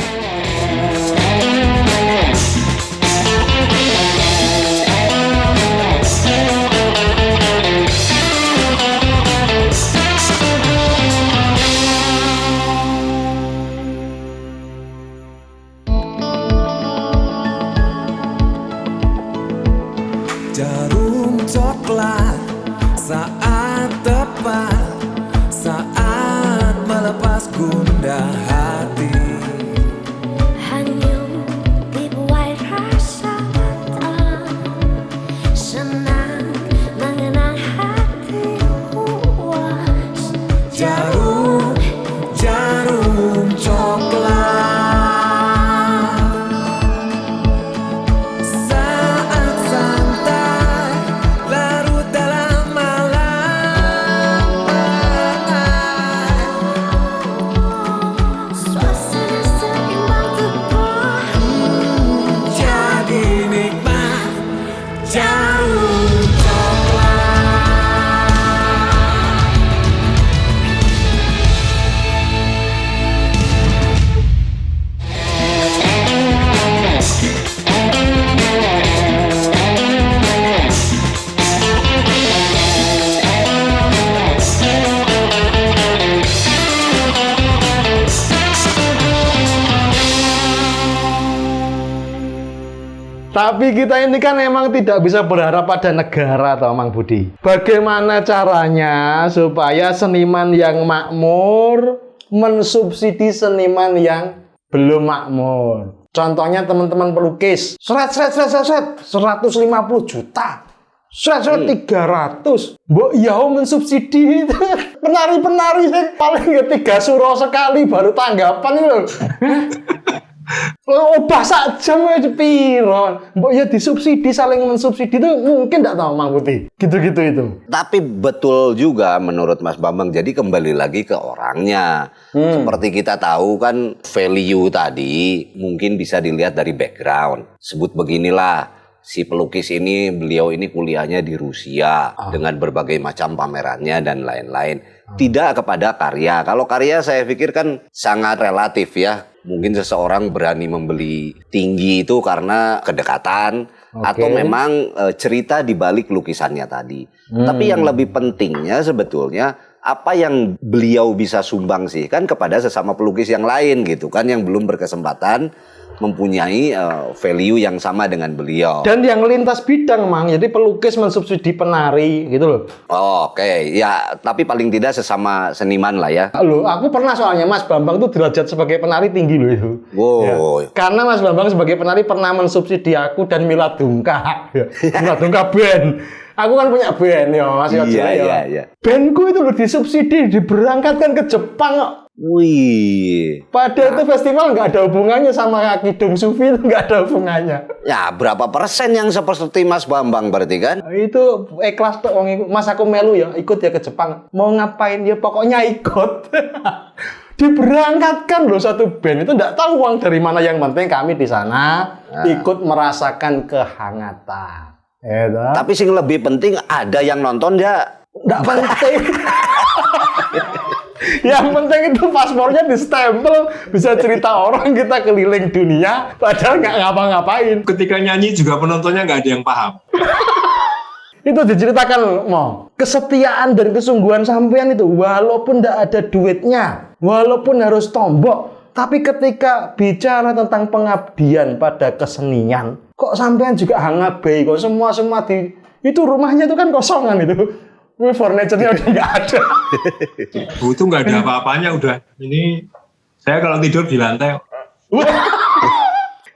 Speaker 4: Jarum coklat saat tepat, saat melepas gundah hati.
Speaker 5: Hanyut dibuai rasa tenang, senang mengenang hati puas.
Speaker 4: Jarum coklat saat santai larut dalam malam.
Speaker 5: Suasana seimbang tepat,
Speaker 4: Jadi nikmat jarum coklat.
Speaker 1: Tapi kita ini kan emang tidak bisa berharap pada negara, toh Mang Budi. Bagaimana caranya supaya seniman yang makmur mensubsidi seniman yang belum makmur? Contohnya teman-teman pelukis, 150 juta. 300. Mbok yau mensubsidi itu. Penari-penari yang paling ketiga suro sekali baru tanggapan itu. Obah sak jam aja piro. Mbok ya disubsidi, saling mensubsidi itu mungkin enggak tahu Mang Putih. Gitu-gitu itu.
Speaker 2: Tapi betul juga menurut Mas Bambang. Jadi kembali lagi ke orangnya. Seperti kita tahu kan value tadi mungkin bisa dilihat dari background. Sebut beginilah, si pelukis ini, beliau ini kuliahnya di Rusia dengan berbagai macam pamerannya dan lain-lain. Tidak kepada karya. Kalau karya saya pikir kan sangat relatif ya. Mungkin seseorang berani membeli tinggi itu karena kedekatan atau memang cerita di balik lukisannya tadi. Tapi yang lebih pentingnya sebetulnya apa yang beliau bisa sumbang sih kan kepada sesama pelukis yang lain gitu kan, yang belum berkesempatan mempunyai value yang sama dengan beliau.
Speaker 1: Dan yang lintas bidang, Mang. Jadi pelukis mensubsidi penari gitu loh.
Speaker 2: Oke, ya tapi paling tidak sesama seniman lah ya.
Speaker 1: Loh, aku pernah soalnya Mas Bambang tuh derajat sebagai penari tinggi loh itu.
Speaker 2: Wow.
Speaker 1: Ya. Karena Mas Bambang sebagai penari pernah mensubsidi aku dan Mila Dungka. Ya. Mila Dungka band. Aku kan punya band ya, Mas Yojo.
Speaker 2: Iya.
Speaker 1: Bandku itu loh disubsidi, diberangkatkan ke Jepang kok.
Speaker 2: Wih.
Speaker 1: Padahal itu festival nggak ada hubungannya sama Kidung Sufi, itu nggak ada hubungannya.
Speaker 2: Ya berapa persen yang seperti Mas Bambang berarti kan?
Speaker 1: Itu ikhlas tuh, Mas aku melu ya, ikut ya ke Jepang. Mau ngapain ya pokoknya ikut. Diberangkatkan loh satu band itu nggak tahu uang dari mana, yang penting kami di sana ikut merasakan kehangatan.
Speaker 2: Tapi sing lebih penting ada yang nonton ya.
Speaker 1: Nggak penting. Yang penting itu paspornya distempel, bisa cerita orang kita keliling dunia, padahal nggak ngapa-ngapain.
Speaker 3: Ketika nyanyi juga penontonnya nggak ada yang paham.
Speaker 1: Itu diceritakan, Mo. Kesetiaan dan kesungguhan sampean itu, walaupun nggak ada duitnya, walaupun harus tombok, tapi ketika bicara tentang pengabdian pada kesenian, kok sampean juga hangabai, kok semua di itu rumahnya itu kan kosongan itu. Furniture-nya udah nggak ada.
Speaker 3: Itu nggak ada apa-apanya udah. Ini saya kalau tidur di lantai.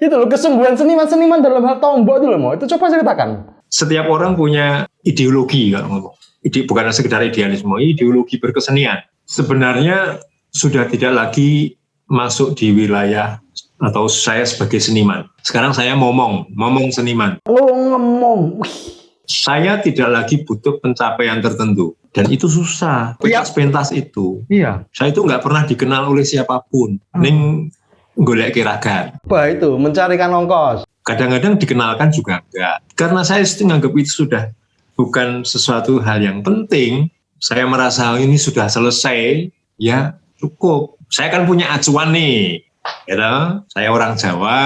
Speaker 1: Itu loh kesungguhan seniman-seniman dalam hal tombok itu loh, Mo. Itu coba ceritakan.
Speaker 3: Setiap orang punya ideologi kalau ngomong. Bukan sekedar idealisme, ideologi berkesenian. Sebenarnya sudah tidak lagi masuk di wilayah atau saya sebagai seniman. Sekarang saya ngomong seniman.
Speaker 1: Oh, ngomong.
Speaker 3: Saya tidak lagi butuh pencapaian tertentu. Dan itu susah. Pentas itu.
Speaker 1: Iya.
Speaker 3: Saya itu nggak pernah dikenal oleh siapapun. Ning golek kiragan.
Speaker 1: Apa itu? Mencarikan ongkos.
Speaker 3: Kadang-kadang dikenalkan juga enggak. Karena saya menganggap itu sudah bukan sesuatu hal yang penting. Saya merasa ini sudah selesai. Ya cukup. Saya kan punya acuan nih. Ya, saya orang Jawa,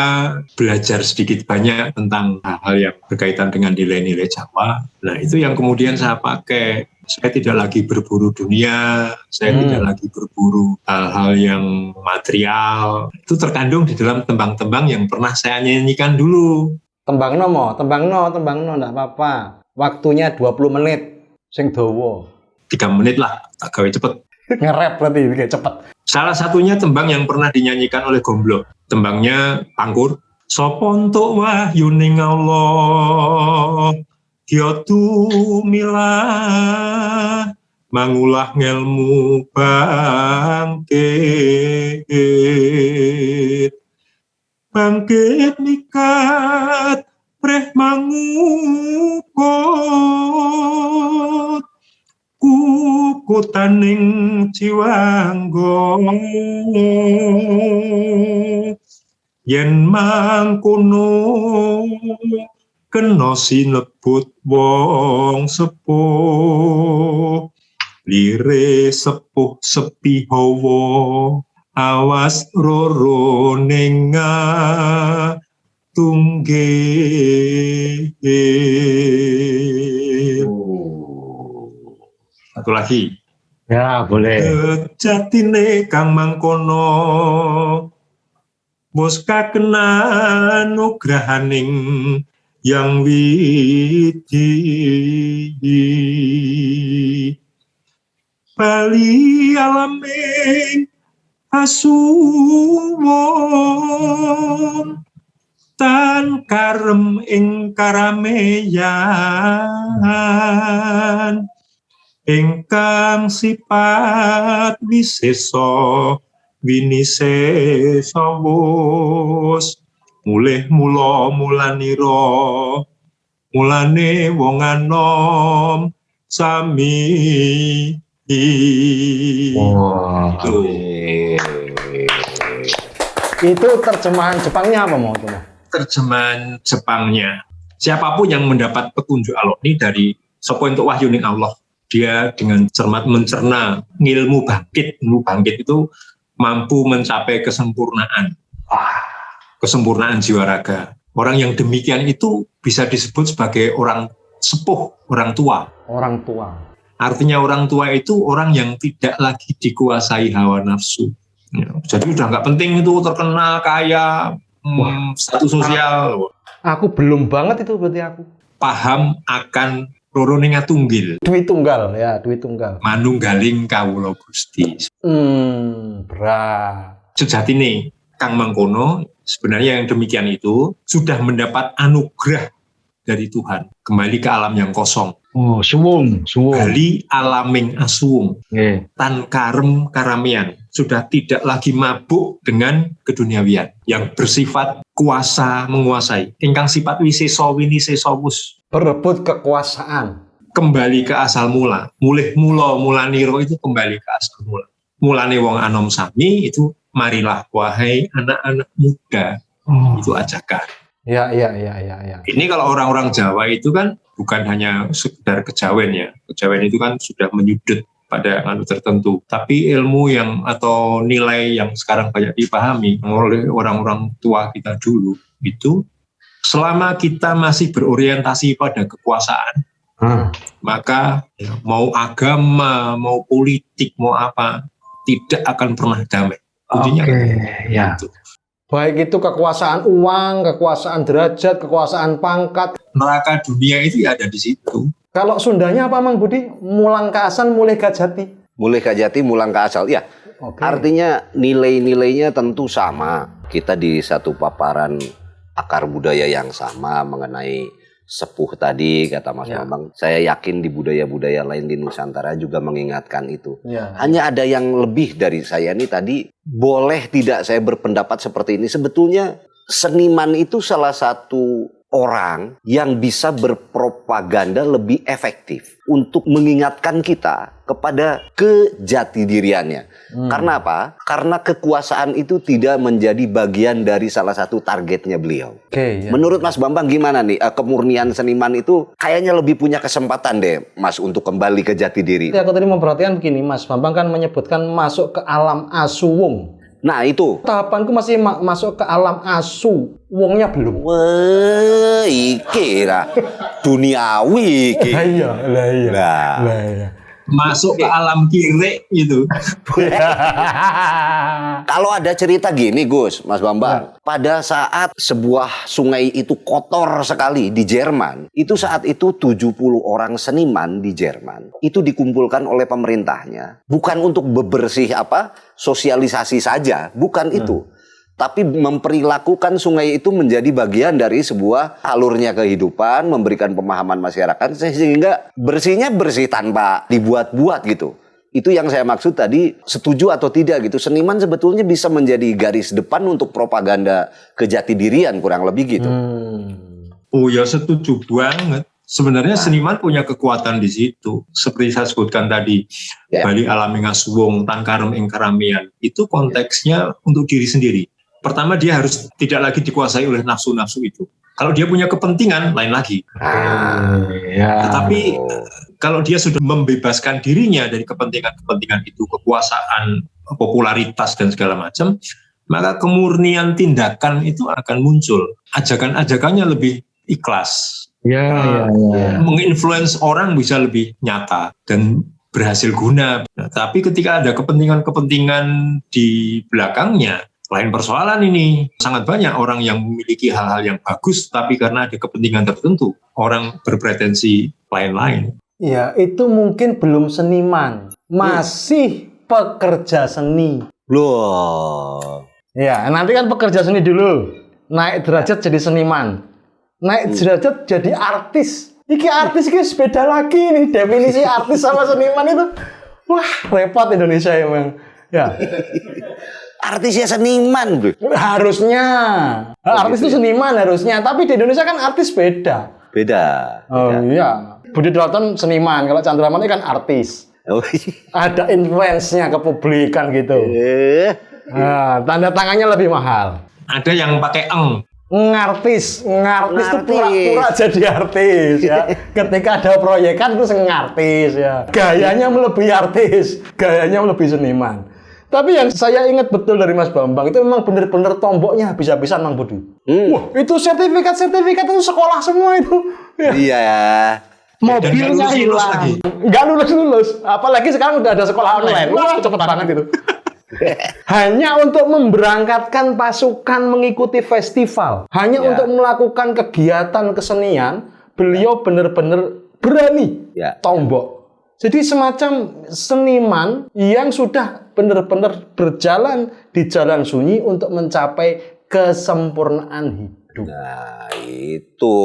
Speaker 3: belajar sedikit banyak tentang hal-hal yang berkaitan dengan nilai-nilai Jawa. Nah itu yang kemudian saya pakai. Saya tidak lagi berburu dunia, saya tidak lagi berburu hal-hal yang material. Itu terkandung di dalam tembang-tembang yang pernah saya nyanyikan dulu.
Speaker 1: Tembangno, Mo, tembangno, enggak apa-apa. Waktunya 20 menit, sing dawa.
Speaker 3: 3 menit lah, tak gawe cepet.
Speaker 1: Nge-rap berarti, kayak cepet.
Speaker 3: Salah satunya tembang yang pernah dinyanyikan oleh Gomblo. Tembangnya Pangkur. Sopo entuk wahyuning Allah, dia tumilah mangulah ngelmu bangkit mikat preh mangukot kukutaning jiwanggo yen mangkono kena sinebut wong sepuh lire sepuh sepi hawa awas roro nenga tunggih. Satu lagi.
Speaker 1: Ya, boleh.
Speaker 3: Jatine kang mangkono bos kakenan nugrahaning yang widi bali alaming asuwon tan karem ing karameyan ingkang sifat wisesa winisesa wus mulih mula mulanira mulane wong anom sami.
Speaker 1: Wah. Itu terjemahan Jepangnya apa, Mo?
Speaker 3: Terjemahan Jepangnya. Siapapun yang mendapat petunjuk Allah ini dari sapa entuk wahyuning Allah, dia dengan cermat mencerna ilmu bangkit. Ilmu bangkit itu mampu mencapai kesempurnaan. Kesempurnaan jiwa raga. Orang yang demikian itu bisa disebut sebagai orang sepuh, orang tua.
Speaker 1: Orang tua.
Speaker 3: Artinya orang tua itu orang yang tidak lagi dikuasai hawa nafsu. Ya, jadi udah nggak penting itu terkenal, kaya, status sosial.
Speaker 1: Aku belum banget itu berarti aku.
Speaker 3: Paham akan roroning tunggil.
Speaker 1: Duit tunggal, ya, duit tunggal.
Speaker 3: Manunggaling kawula Gusti.
Speaker 1: Berat.
Speaker 3: Sejatine Kang Mangkono sebenarnya yang demikian itu sudah mendapat anugerah dari Tuhan. Kembali ke alam yang kosong.
Speaker 1: Oh, suwung.
Speaker 3: Bali alaming asuwung.
Speaker 1: Yeah.
Speaker 3: Tan karem karamian. Sudah tidak lagi mabuk dengan keduniawian. Yang bersifat kuasa menguasai. Ingkang sifat wisesa winisesa wus.
Speaker 1: Berebut kekuasaan.
Speaker 3: Kembali ke asal mula. Mulih mula mulaniro itu kembali ke asal mula. Mulane wong anom sami itu marilah wahai anak-anak muda. Itu ajakan.
Speaker 1: Ya.
Speaker 3: Ini kalau orang-orang Jawa itu kan bukan hanya sekedar kejawen ya. Kejawen itu kan sudah menyudut pada anu tertentu. Tapi ilmu yang atau nilai yang sekarang banyak dipahami oleh orang-orang tua kita dulu itu, selama kita masih berorientasi pada kekuasaan, maka mau agama, mau politik, mau apa, tidak akan pernah damai. Kuncinya
Speaker 1: ya.
Speaker 3: gitu.
Speaker 1: Baik itu kekuasaan uang, kekuasaan derajat, kekuasaan pangkat.
Speaker 3: Neraka dunia itu ya ada di situ.
Speaker 1: Kalau Sundanya apa Mang Budi? Mulang kaasan, mulai gajati.
Speaker 2: Mulai kajati, mulang ke asal. Ya, artinya nilai-nilainya tentu sama. Kita di satu paparan akar budaya yang sama mengenai sepuh tadi, kata Mas Bambang. Saya yakin di budaya-budaya lain di Nusantara juga mengingatkan itu. Hanya ada yang lebih dari saya nih tadi. Boleh tidak saya berpendapat seperti ini? Sebetulnya seniman itu salah satu orang yang bisa berpropaganda lebih efektif untuk mengingatkan kita kepada kejati diriannya. Karena apa? Karena kekuasaan itu tidak menjadi bagian dari salah satu targetnya beliau. Menurut Mas Bambang gimana nih? Kemurnian seniman itu kayaknya lebih punya kesempatan deh, Mas, untuk kembali ke jati diri.
Speaker 1: Aku tadi memperhatikan begini, Mas Bambang kan menyebutkan masuk ke alam asu wong.
Speaker 2: Nah itu.
Speaker 1: Tahapanku masih masuk ke alam asu, wongnya belum.
Speaker 2: Wah, iki lah duniawi iki.
Speaker 1: Iya.
Speaker 3: Masuk ke alam kiri itu.
Speaker 2: Kalau ada cerita gini, Gus, Mas Bambang, pada saat sebuah sungai itu kotor sekali di Jerman, itu saat itu 70 orang seniman di Jerman itu dikumpulkan oleh pemerintahnya, bukan untuk bebersih sosialisasi saja, bukan itu. Tapi memperilakukan sungai itu menjadi bagian dari sebuah alurnya kehidupan, memberikan pemahaman masyarakat sehingga bersihnya bersih tanpa dibuat-buat gitu. Itu yang saya maksud tadi, setuju atau tidak gitu. Seniman sebetulnya bisa menjadi garis depan untuk propaganda kejati dirian kurang lebih gitu.
Speaker 3: Oh ya, setuju banget. Sebenarnya seniman punya kekuatan di situ. Seperti saya sebutkan tadi, Bali alam ing aswong, tangkarem ing karamian. Itu konteksnya untuk diri sendiri. Pertama, dia harus tidak lagi dikuasai oleh nafsu-nafsu itu. Kalau dia punya kepentingan, lain lagi. Tetapi kalau dia sudah membebaskan dirinya dari kepentingan-kepentingan itu, kekuasaan, popularitas, dan segala macam, maka kemurnian tindakan itu akan muncul. Ajakan-ajakannya lebih ikhlas. Menginfluence orang bisa lebih nyata dan berhasil guna. Nah, tapi ketika ada kepentingan-kepentingan di belakangnya, lain persoalan ini. Sangat banyak orang yang memiliki hal-hal yang bagus, tapi karena ada kepentingan tertentu, orang berpretensi lain-lain.
Speaker 1: Ya, itu mungkin belum seniman. Masih pekerja seni.
Speaker 2: Loh.
Speaker 1: Ya, nanti kan pekerja seni dulu. Naik derajat jadi seniman. Naik derajat jadi artis. Iki artis iki beda lagi nih. Definisi artis sama seniman itu. Wah, repot Indonesia emang. Ya.
Speaker 2: Artisnya seniman, bro.
Speaker 1: Harusnya. Artis itu seniman harusnya. Tapi di Indonesia kan artis beda.
Speaker 2: Beda.
Speaker 1: Oh iya. Budi Dalton seniman. Kalau Chandra Mani kan artis. Ada influence-nya ke publik kan gitu. Nah, tanda tangannya lebih mahal.
Speaker 3: Ada yang pakai eng.
Speaker 1: Ngartis itu pura-pura jadi artis ya. Ketika ada proyekan terus ngartis ya. Gayanya melebihi artis, gayanya melebihi seniman. Tapi yang saya ingat betul dari Mas Bambang itu memang benar-benar tomboknya habis-habisan Mang Budi. Wah, itu sertifikat itu sekolah semua itu.
Speaker 2: Iya.
Speaker 1: Mobilnya hilang. Nggak lulus. Apalagi sekarang udah ada sekolah online. Wah, cepet banget itu. Hanya untuk memberangkatkan pasukan mengikuti festival, hanya untuk melakukan kegiatan kesenian, beliau benar-benar berani tombok. Jadi semacam seniman yang sudah benar-benar berjalan di jalan sunyi untuk mencapai kesempurnaan hidup.
Speaker 2: Nah, itu.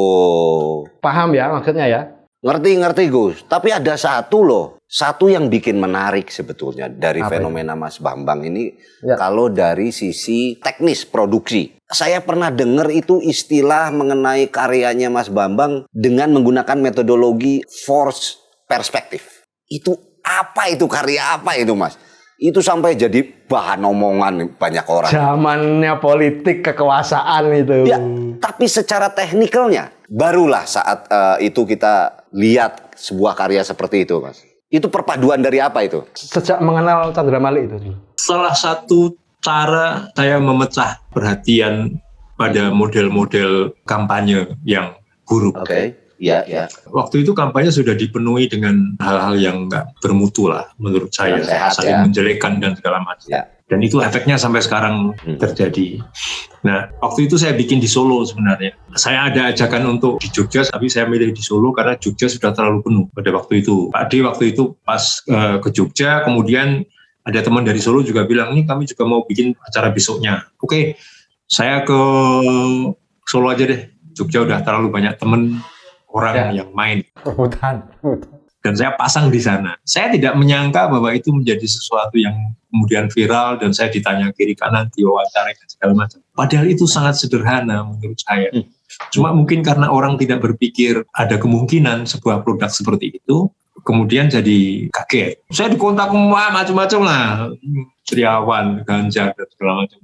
Speaker 1: Paham ya maksudnya ya?
Speaker 2: Ngerti Gus. Tapi ada satu yang bikin menarik sebetulnya dari fenomena Mas Bambang ini, kalau dari sisi teknis produksi. Saya pernah dengar itu istilah mengenai karyanya Mas Bambang dengan menggunakan metodologi force perspektif. Itu apa itu, karya apa itu, Mas? Itu sampai jadi bahan omongan banyak orang.
Speaker 1: Zamannya politik kekuasaan itu.
Speaker 2: Ya, tapi secara teknikalnya barulah saat itu kita lihat sebuah karya seperti itu, Mas. Itu perpaduan dari apa itu?
Speaker 1: Sejak mengenal Chandra Malik itu.
Speaker 3: Salah satu cara saya memecah perhatian pada model-model kampanye yang buruk.
Speaker 2: Oke. Ya.
Speaker 3: Waktu itu kampanye sudah dipenuhi dengan hal-hal yang nggak bermutu lah menurut saya,
Speaker 2: Yang sehat,
Speaker 3: saling
Speaker 2: ya.
Speaker 3: menjelekkan dan segala macam.
Speaker 2: Ya.
Speaker 3: Dan itu efeknya sampai sekarang terjadi. Nah, waktu itu saya bikin di Solo sebenarnya. Saya ada ajakan untuk di Jogja, tapi saya milih di Solo karena Jogja sudah terlalu penuh pada waktu itu. Pak Ade waktu itu pas ke Jogja, kemudian ada teman dari Solo juga bilang, ini kami juga mau bikin acara besoknya. Oke, saya ke Solo aja deh. Jogja udah terlalu banyak teman orang yang main.
Speaker 1: Rebutan.
Speaker 3: Dan saya pasang di sana. Saya tidak menyangka bahwa itu menjadi sesuatu yang kemudian viral dan saya ditanya kiri kanan, diwawancara dan segala macam. Padahal itu sangat sederhana menurut saya. Cuma mungkin karena orang tidak berpikir ada kemungkinan sebuah produk seperti itu, kemudian jadi kaget. Saya dikontak macam-macam lah, Triawan, Ganjar dan segala macam.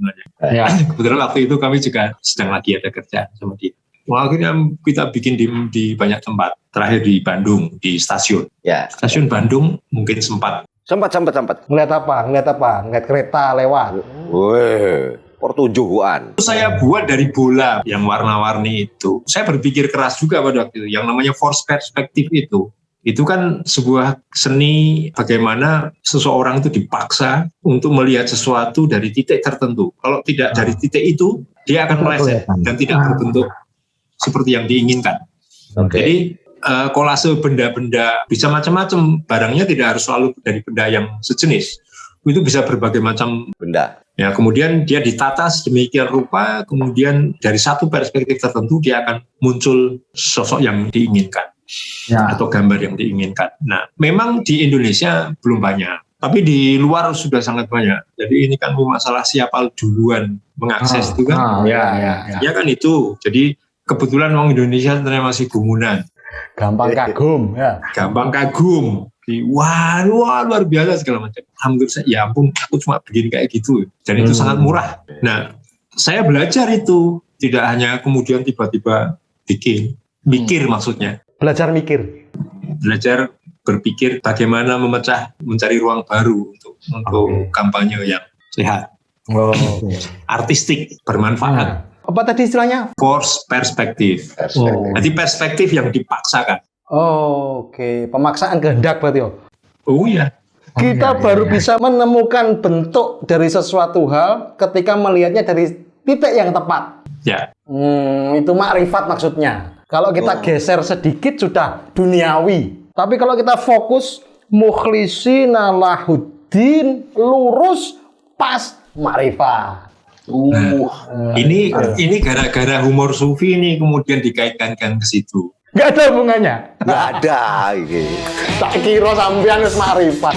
Speaker 1: Ya.
Speaker 3: Kebetulan waktu itu kami juga sedang lagi ada kerjaan sama dia. Wah, akhirnya kita bikin di banyak tempat. Terakhir di Bandung, di stasiun.
Speaker 2: Ya.
Speaker 3: Stasiun Bandung mungkin sempat.
Speaker 2: Sempat.
Speaker 1: Ngeliat apa? Ngeliat kereta lewat.
Speaker 2: Wih, pertunjukan.
Speaker 3: Saya buat dari bola yang warna-warni itu. Saya berpikir keras juga pada waktu itu. Yang namanya force perspective itu kan sebuah seni bagaimana seseorang itu dipaksa untuk melihat sesuatu dari titik tertentu. Kalau tidak dari titik itu, dia akan meleset dan tidak berbentuk seperti yang diinginkan. Jadi kolase benda-benda bisa macam-macam. Barangnya tidak harus selalu dari benda yang sejenis. Itu bisa berbagai macam
Speaker 2: Benda.
Speaker 3: Ya, kemudian dia ditata sedemikian rupa, kemudian dari satu perspektif tertentu dia akan muncul sosok yang diinginkan atau gambar yang diinginkan. Nah, memang di Indonesia belum banyak, tapi di luar sudah sangat banyak. Jadi ini kan masalah siapa duluan mengakses itu kan? Ya kan itu. Jadi kebetulan orang Indonesia ternyata masih gumunan.
Speaker 1: Gampang kagum. Ya.
Speaker 3: Gampang kagum. Wah, luar biasa segala macam. Alhamdulillah, ya ampun, aku cuma bikin kayak gitu. Dan itu sangat murah. Nah, saya belajar itu. Tidak hanya kemudian tiba-tiba mikir maksudnya.
Speaker 1: Belajar mikir.
Speaker 3: Belajar berpikir bagaimana mencari ruang baru untuk kampanye yang sehat. Artistik, bermanfaat.
Speaker 1: Apa tadi istilahnya?
Speaker 3: Force perspektif. Jadi perspektif yang dipaksakan.
Speaker 1: Oke. Pemaksaan kehendak berarti.
Speaker 3: Oh iya.
Speaker 1: Kita baru bisa menemukan bentuk dari sesuatu hal ketika melihatnya dari titik yang tepat.
Speaker 3: Ya.
Speaker 1: Itu makrifat maksudnya. Kalau kita geser sedikit sudah duniawi. Tapi kalau kita fokus mukhlishina lahuddin, lurus, pas, makrifat.
Speaker 3: Ini gara-gara humor sufi ini kemudian dikaitkan ke situ.
Speaker 1: Nggak ada hubungannya.
Speaker 2: Nggak ada. Ini.
Speaker 1: Tak kira sampean wis makrifat.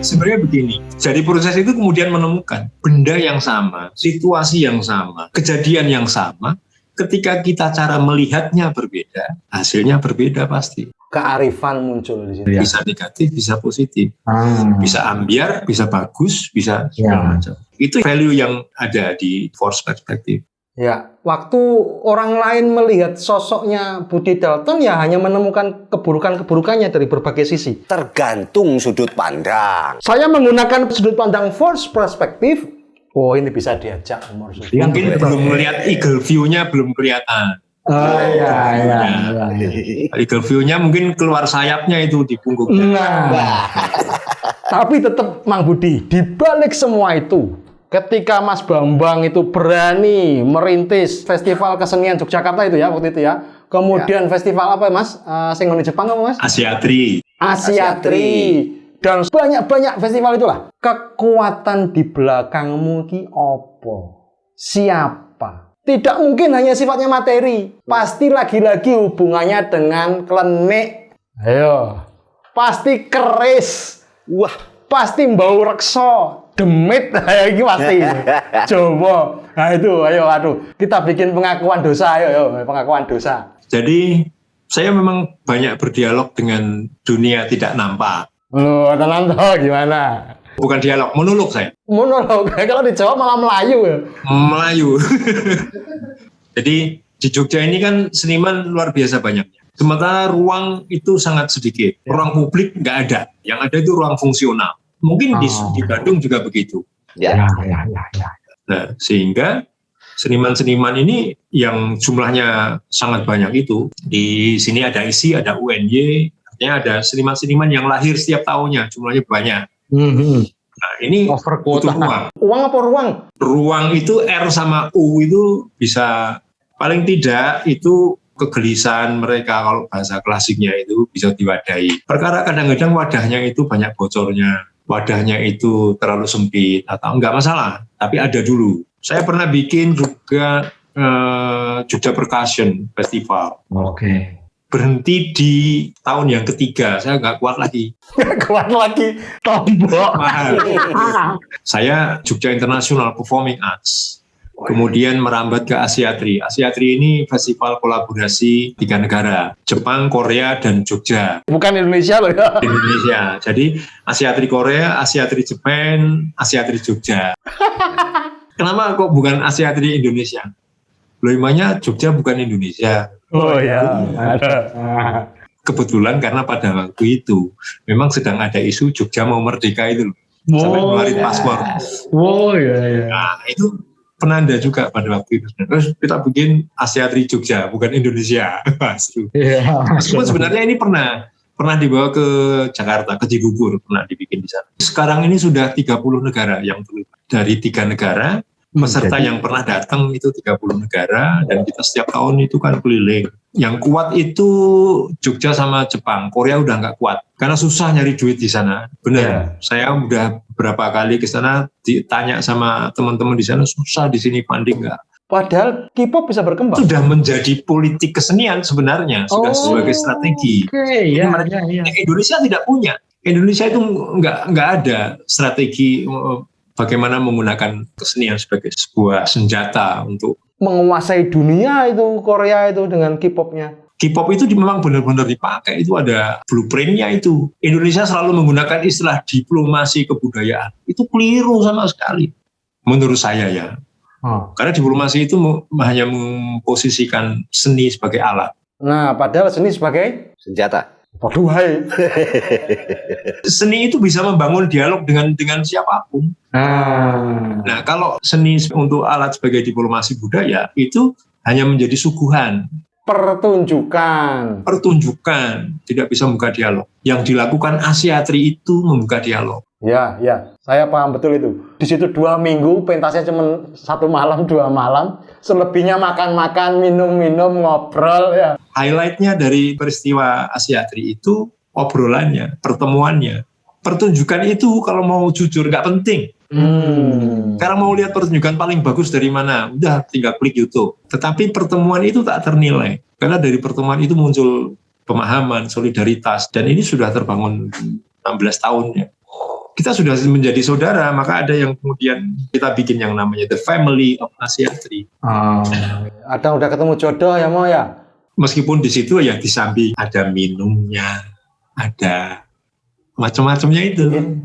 Speaker 3: Sebenarnya begini, jadi proses itu kemudian menemukan benda yang sama, situasi yang sama, kejadian yang sama, ketika kita cara melihatnya berbeda, hasilnya berbeda pasti.
Speaker 1: Kearifan muncul di situ.
Speaker 3: Bisa negatif, bisa positif, bisa ambiar, bisa bagus, bisa segala macam. Itu value yang ada di force perspective.
Speaker 1: Ya, waktu orang lain melihat sosoknya Budi Dalton ya hanya menemukan keburukan-keburukannya dari berbagai sisi.
Speaker 2: Tergantung sudut pandang.
Speaker 1: Saya menggunakan sudut pandang first perspektif. Oh, ini bisa diajak umur sufi.
Speaker 3: Mungkin belum melihat eagle view-nya belum kelihatan.
Speaker 1: Oh iya.
Speaker 3: Eagle view-nya mungkin keluar sayapnya itu di punggungnya.
Speaker 1: Nah. Tapi tetap Mang Budi, di balik semua itu, ketika Mas Bambang itu berani merintis festival kesenian Yogyakarta itu ya waktu itu ya. Kemudian festival apa Mas? Sing di Jepang apa Mas?
Speaker 3: Asiatri.
Speaker 1: Dan banyak festival itulah. Kekuatan di belakangmu ki opo? Siapa? Tidak mungkin hanya sifatnya materi. Pasti lagi-lagi hubungannya dengan klenik. Ayo. Pasti keris.
Speaker 2: Wah,
Speaker 1: Pasti bau reksa. Demit, ini pasti. Coba. Nah itu, aduh. Kita bikin pengakuan dosa, pengakuan dosa.
Speaker 3: Jadi saya memang banyak berdialog dengan dunia tidak nampak.
Speaker 1: Loh, tenang toh, gimana?
Speaker 3: Bukan dialog, monolog saya.
Speaker 1: Monolog, kalau di Jawa malah Melayu ya.
Speaker 3: Melayu. Jadi di Jogja ini kan seniman luar biasa banyaknya. Sementara ruang itu sangat sedikit. Ruang publik nggak ada. Yang ada itu ruang fungsional. Mungkin di Bandung juga begitu.
Speaker 2: ya.
Speaker 3: Nah, sehingga seniman-seniman ini yang jumlahnya sangat banyak itu. Di sini ada ISI, ada UNY. Artinya ada seniman-seniman yang lahir setiap tahunnya. Jumlahnya banyak. Nah, ini butuh ruang.
Speaker 1: Uang apa ruang?
Speaker 3: Ruang itu R sama U itu bisa paling tidak itu kegelisahan mereka kalau bahasa klasiknya itu bisa diwadahi. Perkara kadang-kadang wadahnya itu banyak bocornya, wadahnya itu terlalu sempit atau enggak masalah, tapi ada dulu. Saya pernah bikin juga Jogja Percussion Festival.
Speaker 1: Oke.
Speaker 3: Berhenti di tahun yang ketiga, saya nggak kuat lagi.
Speaker 1: Kuat lagi, tombok.
Speaker 3: Mahal. Saya Jogja International Performing Arts. Kemudian merambat ke Asiatri. Asiatri ini festival kolaborasi 3 negara, Jepang, Korea, dan Jogja.
Speaker 1: Bukan Indonesia loh ya.
Speaker 3: Indonesia. Jadi Asiatri Korea, Asiatri Jepang, Asiatri Jogja. Kenapa kok bukan Asiatri Indonesia? Loimanya Jogja bukan Indonesia.
Speaker 1: Oh ya.
Speaker 3: Kebetulan karena pada waktu itu memang sedang ada isu Jogja mau merdeka itu loh. Sampai ngeluarin paspor.
Speaker 1: Oh iya.
Speaker 3: Nah, itu penanda juga pada waktu itu. Terus kita bikin Asiatri Jogja, bukan Indonesia. Meskipun sebenarnya ini pernah dibawa ke Jakarta, ke Cibubur, pernah dibikin di sana. Sekarang ini sudah 30 negara yang terlibat. Dari 3 negara, peserta yang pernah datang itu 30 negara, dan kita setiap tahun itu kan keliling. Yang kuat itu Jogja sama Jepang, Korea udah nggak kuat. Karena susah nyari duit di sana. Benar, saya udah beberapa kali ke sana, ditanya sama teman-teman di sana, susah di sini funding nggak.
Speaker 1: Padahal K-pop bisa berkembang.
Speaker 3: Sudah menjadi politik kesenian sebenarnya, sudah sebagai strategi. Indonesia tidak punya. Indonesia itu nggak ada strategi bagaimana menggunakan kesenian sebagai sebuah senjata untuk
Speaker 1: menguasai dunia itu Korea itu dengan K-popnya.
Speaker 3: K-pop itu memang benar-benar dipakai, itu ada blueprintnya itu. Indonesia selalu menggunakan istilah diplomasi kebudayaan. Itu keliru sama sekali, menurut saya ya. Karena diplomasi itu hanya memposisikan seni sebagai alat.
Speaker 1: Nah, padahal seni sebagai
Speaker 2: Senjata.
Speaker 1: Waduhai.
Speaker 3: Seni itu bisa membangun dialog dengan siapapun. Nah, kalau seni untuk alat sebagai diplomasi budaya itu hanya menjadi suguhan.
Speaker 1: Pertunjukan,
Speaker 3: tidak bisa membuka dialog. Yang dilakukan Asiatri itu membuka dialog.
Speaker 1: Ya, saya paham betul itu. Di situ 2 minggu, pentasnya cuma 1 malam, 2 malam. Selebihnya makan-makan, minum-minum, ngobrol ya.
Speaker 3: Highlightnya dari peristiwa Asiatri itu obrolannya, pertemuannya. Pertunjukan itu kalau mau jujur nggak penting. Karena mau lihat pertunjukan paling bagus dari mana, udah tinggal klik YouTube. Tetapi pertemuan itu tak ternilai, karena dari pertemuan itu muncul pemahaman, solidaritas, dan ini sudah terbangun 16 tahunnya. Kita sudah menjadi saudara, maka ada yang kemudian kita bikin yang namanya The Family of Asiatri.
Speaker 1: Ada udah ketemu jodoh ya mau ya?
Speaker 3: Meskipun di situ ya di samping ada minumnya, ada macam-macamnya itu
Speaker 1: yang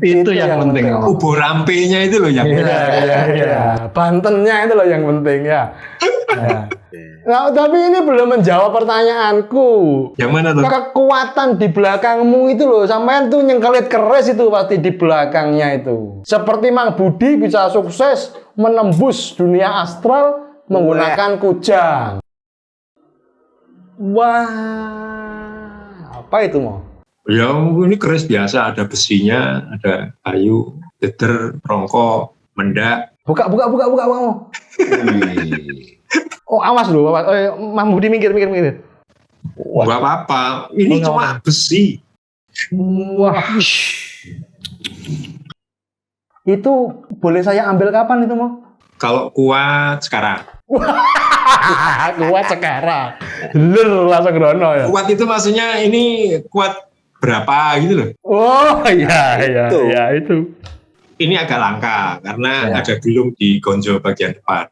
Speaker 3: penting. Ubur rampenya itu loh yang
Speaker 1: Iya. Bantennya itu loh yang penting ya. Ya. Nah, tapi ini belum menjawab pertanyaanku.
Speaker 3: Yang mana tuh?
Speaker 1: Kekuatan di belakangmu itu loh, sampean tuh nyengkelit keris itu pasti di belakangnya itu. Seperti Mang Budi bisa sukses menembus dunia astral menggunakan kujang. Wah, apa itu mau?
Speaker 3: Ya ini keris biasa, ada besinya, ada kayu, deder, rongko, mendak.
Speaker 1: Buka mau. Oh, awas loh, awas. Mang Budi mikir.
Speaker 3: Enggak apa-apa, ini cuma besi.
Speaker 1: Wah. Itu boleh saya ambil kapan itu mau?
Speaker 3: Kalau kuat sekarang.
Speaker 1: Kuat sekarang. Lur langsung rono ya.
Speaker 3: Kuat itu maksudnya ini kuat berapa gitu loh.
Speaker 1: Oh iya itu.
Speaker 3: Ini agak langka karena ada gelung di gonjo bagian depan.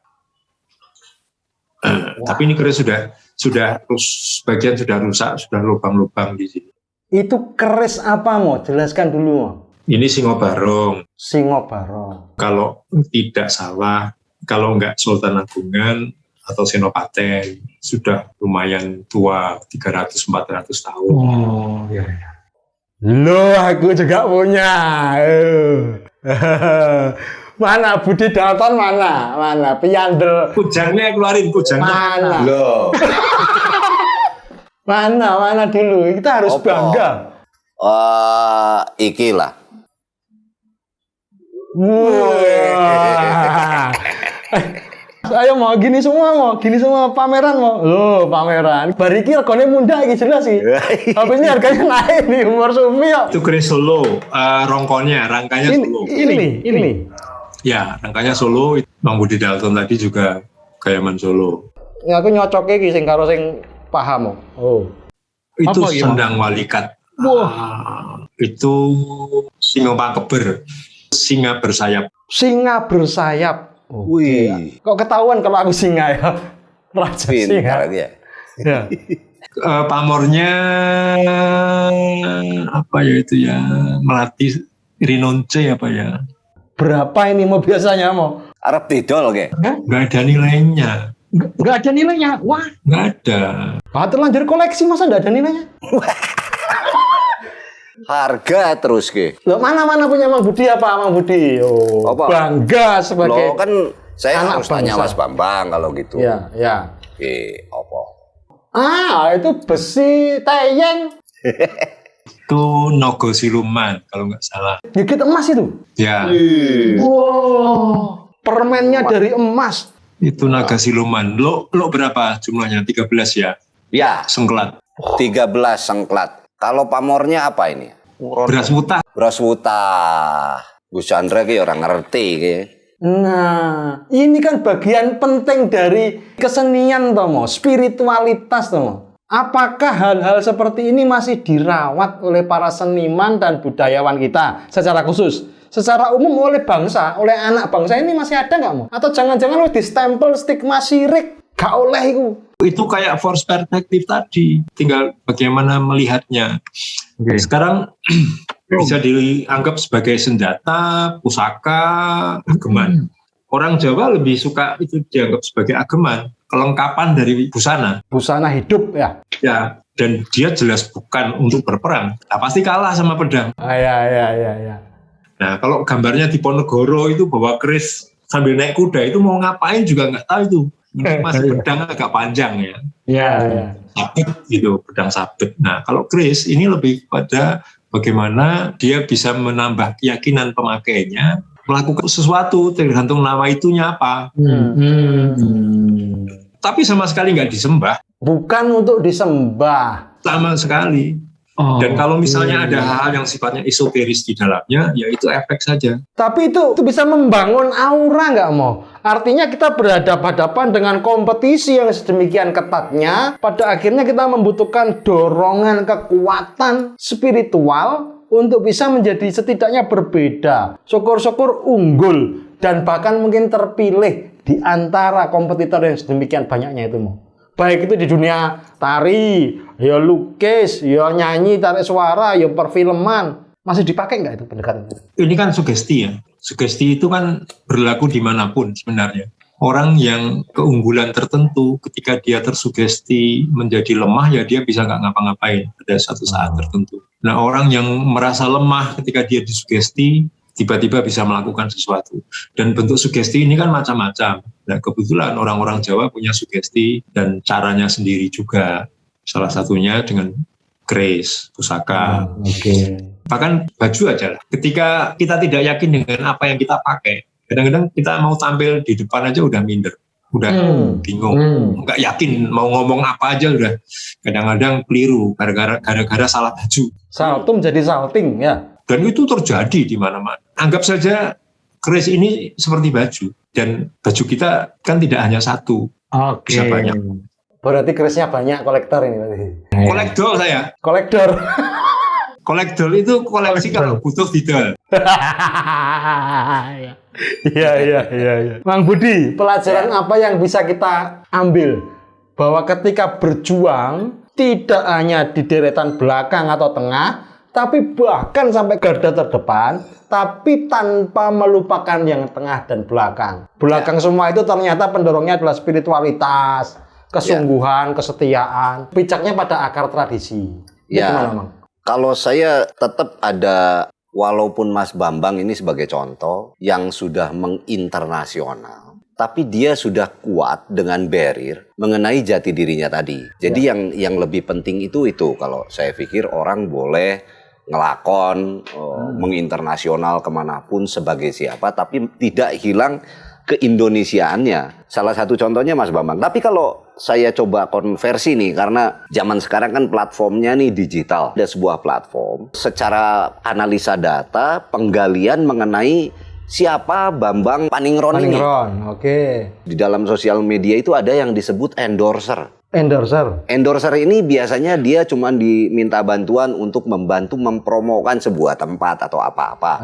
Speaker 3: Tapi ini keris sudah bagian sudah rusak, sudah lubang-lubang di sini.
Speaker 1: Itu keris apa mau? Jelaskan dulu mau.
Speaker 3: Ini Singo Barong.
Speaker 1: Singo Barong.
Speaker 3: Kalau tidak salah, kalau enggak Sultan Agungan atau Senopaten, sudah lumayan tua, 300-400 tahun.
Speaker 1: Oh iya. Loh, aku juga punya. Mana Budi Dalton mana Piandel
Speaker 3: Kujangnya keluarin kujangnya.
Speaker 1: mana
Speaker 2: Loh.
Speaker 1: mana dulu kita harus bangga.
Speaker 2: Iki lah.
Speaker 1: Wah. Ayo mau gini semua pameran mau. Loh, pameran. Bariki regane munda iki jelas sih. Tapi ini harganya naik nih umur Sufi ya.
Speaker 3: Itu keris Solo, rangkanya Solo.
Speaker 1: Ini.
Speaker 3: Ya, rangkanya Solo. Bang Budi Dalton tadi juga Kayaman Solo.
Speaker 1: Ya aku nyocoke iki sing karo sing paham. Oh.
Speaker 3: Itu
Speaker 1: Apa,
Speaker 3: Sendang Walikat. Itu Singo Pangkeber. Singa bersayap.
Speaker 1: Singa bersayap. Oh,
Speaker 2: Wih.
Speaker 1: kok ketahuan kalau aku singa ya? Raja singa.
Speaker 2: Pintar dia.
Speaker 1: Ya.
Speaker 3: Pamornya apa ya itu ya? Melati Rinonce apa ya?
Speaker 1: Berapa ini mau biasanya mau?
Speaker 2: Arab didol kayak.
Speaker 3: Nggak ada nilainya.
Speaker 1: Nggak ada nilainya. Wah.
Speaker 3: Nggak ada.
Speaker 1: Terlanjur koleksi masa nggak ada nilainya?
Speaker 2: Harga terus ke.
Speaker 1: Loh, mana punya Mang Budi apa Mang Budi? Oh,
Speaker 2: Apa?
Speaker 1: Bangga sebagai
Speaker 2: Loh kan saya
Speaker 1: anak
Speaker 2: harus tanya
Speaker 1: bangsa.
Speaker 2: Mas Bambang kalau gitu.
Speaker 1: Ya.
Speaker 2: Apa?
Speaker 1: Itu besi teyeng.
Speaker 3: Itu Nogo Siluman kalau nggak salah.
Speaker 1: Gigit emas itu.
Speaker 3: Ya,
Speaker 1: Wow. Permennya dari emas.
Speaker 3: itu Naga Siluman. Lo berapa jumlahnya? 13 ya?
Speaker 2: Ya,
Speaker 3: Sengkelat.
Speaker 2: 13 sengklat. Kalau pamornya apa ini?
Speaker 3: Beras mutah.
Speaker 2: Beras wutah. Gus Chandra ki orang ngerti ki.
Speaker 1: Nah, ini kan bagian penting dari kesenian Tomo, spiritualitas Tomo. Apakah hal-hal seperti ini masih dirawat oleh para seniman dan budayawan kita secara khusus? Secara umum oleh bangsa, oleh anak bangsa ini masih ada nggak Mo? Atau jangan-jangan lo distempel stigma syirik? Gak oleh itu.
Speaker 3: Itu kayak force perspektif tadi. Tinggal bagaimana melihatnya. Sekarang bisa dianggap sebagai senjata, pusaka, ageman. Orang Jawa lebih suka itu dianggap sebagai ageman. Kelengkapan dari busana.
Speaker 1: Busana hidup ya?
Speaker 3: Ya, dan dia jelas bukan untuk berperang. Nah, pasti kalah sama pedang.
Speaker 1: Ya.
Speaker 3: Nah, kalau gambarnya di Ponegoro itu bawa keris sambil naik kuda, itu mau ngapain juga nggak tahu itu. Masih pedang agak panjang ya.
Speaker 1: Ya.
Speaker 3: Sabit gitu, pedang sabit. Nah, kalau keris ini lebih pada bagaimana dia bisa menambah keyakinan pemakainya, melakukan sesuatu tergantung nama itunya apa. Tapi sama sekali nggak disembah.
Speaker 1: Bukan untuk disembah.
Speaker 3: Sama sekali. Dan kalau misalnya ada hal yang sifatnya esoteris di dalamnya, ya itu efek saja.
Speaker 1: Tapi itu bisa membangun aura nggak mau? Artinya kita berhadapan-hadapan dengan kompetisi yang sedemikian ketatnya. Pada akhirnya kita membutuhkan dorongan kekuatan spiritual untuk bisa menjadi setidaknya berbeda. Syukur-syukur unggul dan bahkan mungkin terpilih di antara kompetitor yang sedemikian banyaknya itu mau. Baik itu di dunia tari, ya lukis, ya nyanyi, tarik suara, ya perfilman, Masih dipakai nggak itu pendekatan itu?
Speaker 3: Ini kan sugesti ya. Sugesti itu kan berlaku dimanapun sebenarnya. Orang yang keunggulan tertentu ketika dia tersugesti menjadi lemah ya dia bisa nggak ngapa-ngapain pada satu saat tertentu. Nah orang yang merasa lemah ketika dia disugesti tiba-tiba bisa melakukan sesuatu. Dan bentuk sugesti ini kan macam-macam. Nah kebetulan orang-orang Jawa punya sugesti dan caranya sendiri juga. Salah satunya dengan keris, pusaka. Bahkan baju aja lah. Ketika kita tidak yakin dengan apa yang kita pakai, kadang-kadang kita mau tampil di depan aja udah minder, udah bingung, nggak yakin mau ngomong apa aja udah kadang-kadang keliru gara-gara salah baju.
Speaker 1: Saltum jadi salting ya.
Speaker 3: Dan itu terjadi di mana-mana. Anggap saja keris ini seperti baju dan baju kita kan tidak hanya satu, bisa banyak.
Speaker 1: Berarti kerisnya banyak, kolektor ini berarti.
Speaker 3: Kolektor saya.
Speaker 1: Kolektor.
Speaker 3: Kolektor itu koleksi kalau butuh didol.
Speaker 1: Iya. Mang Budi, pelajaran apa yang bisa kita ambil bahwa ketika berjuang tidak hanya di deretan belakang atau tengah, tapi bahkan sampai garda terdepan, tapi tanpa melupakan yang tengah dan belakang. Belakang semua itu ternyata pendorongnya adalah spiritualitas, kesungguhan, kesetiaan, pijaknya pada akar tradisi. Itu gimana, Mang?
Speaker 2: Kalau saya tetap ada, walaupun Mas Bambang ini sebagai contoh yang sudah menginternasional, tapi dia sudah kuat dengan barrier mengenai jati dirinya tadi. Jadi yang lebih penting itu kalau saya pikir orang boleh ngelakon, menginternasional kemanapun sebagai siapa, tapi tidak hilang keindonesiaannya. Salah satu contohnya Mas Bambang. Tapi kalau saya coba konversi nih, karena zaman sekarang kan platformnya nih digital. Ada sebuah platform, secara analisa data, penggalian mengenai siapa Bambang Paningron ini. Di dalam sosial media itu ada yang disebut endorser. Endorser ini biasanya dia cuma diminta bantuan untuk membantu mempromokan sebuah tempat atau apa-apa.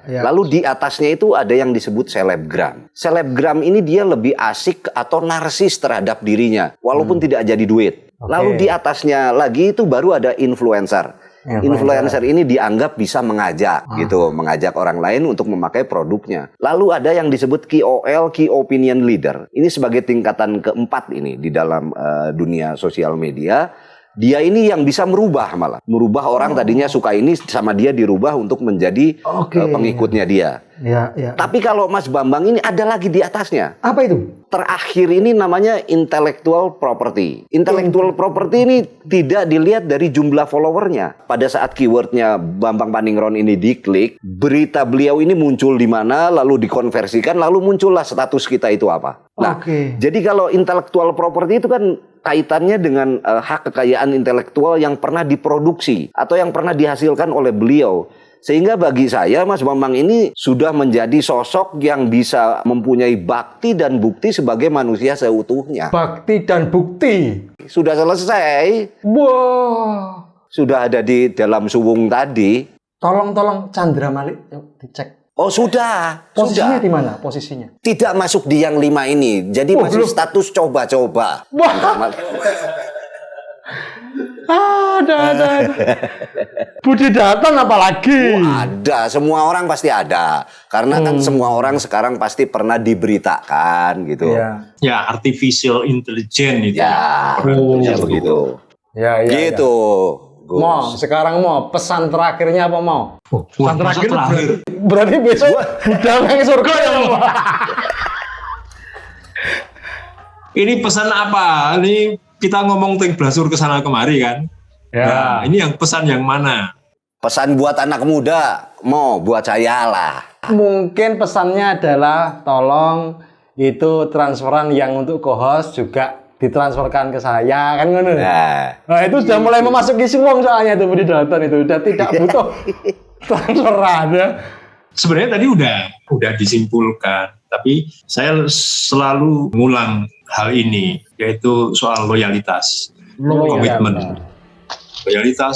Speaker 2: Lalu di atasnya itu ada yang disebut selebgram. Selebgram ini dia lebih asik atau narsis terhadap dirinya, walaupun tidak jadi duit. Lalu di atasnya lagi itu baru ada influencer. Influencer ini dianggap bisa mengajak mengajak orang lain untuk memakai produknya. Lalu ada yang disebut KOL, Key Opinion Leader. Ini sebagai tingkatan keempat ini di dalam dunia sosial media. Dia ini yang bisa merubah orang tadinya suka ini sama dia dirubah untuk menjadi pengikutnya dia. Tapi kalau Mas Bambang ini ada lagi di atasnya.
Speaker 1: Apa itu?
Speaker 2: Terakhir ini namanya intellectual property. Intellectual property ini tidak dilihat dari jumlah followernya. Pada saat keywordnya Bambang Paningron ini diklik, berita beliau ini muncul di mana, lalu dikonversikan, lalu muncullah status kita itu apa. Nah, jadi kalau intellectual property itu kan kaitannya dengan hak kekayaan intelektual yang pernah diproduksi atau yang pernah dihasilkan oleh beliau. Sehingga bagi saya Mas Bambang ini sudah menjadi sosok yang bisa mempunyai bakti dan bukti sebagai manusia seutuhnya.
Speaker 1: Bakti dan bukti.
Speaker 2: Sudah selesai.
Speaker 1: Wah.
Speaker 2: Sudah ada di dalam suwung tadi.
Speaker 1: Tolong Chandra Malik dicek.
Speaker 2: Oh sudah.
Speaker 1: Posisinya di mana posisinya?
Speaker 2: Tidak masuk di yang 5 ini. Jadi masih status coba-coba.
Speaker 1: Wah. Ada. Budi datang apalagi?
Speaker 2: Ada, semua orang pasti ada. Karena kan semua orang sekarang pasti pernah diberitakan gitu.
Speaker 3: Ya, artificial intelligence itu.
Speaker 2: Ya begitu. Gitu.
Speaker 1: Mau sekarang pesan terakhirnya apa mau?
Speaker 3: Pesan terakhir.
Speaker 1: Berarti besok udah ke surga ya mau.
Speaker 3: Ini pesan apa? Ini kita ngomong ting blasur kesana kemari kan. Nah, ini yang pesan yang mana?
Speaker 2: Pesan buat anak muda, buat saya lah.
Speaker 1: Mungkin pesannya adalah tolong itu transferan yang untuk co-host juga ditransferkan ke saya kan ngono. Nah, itu sudah mulai memasuki suwung soalnya itu Budi Datan itu udah tidak butuh transferan ya.
Speaker 3: Sebenarnya tadi udah disimpulkan, tapi saya selalu ngulang hal ini, yaitu soal loyalitas.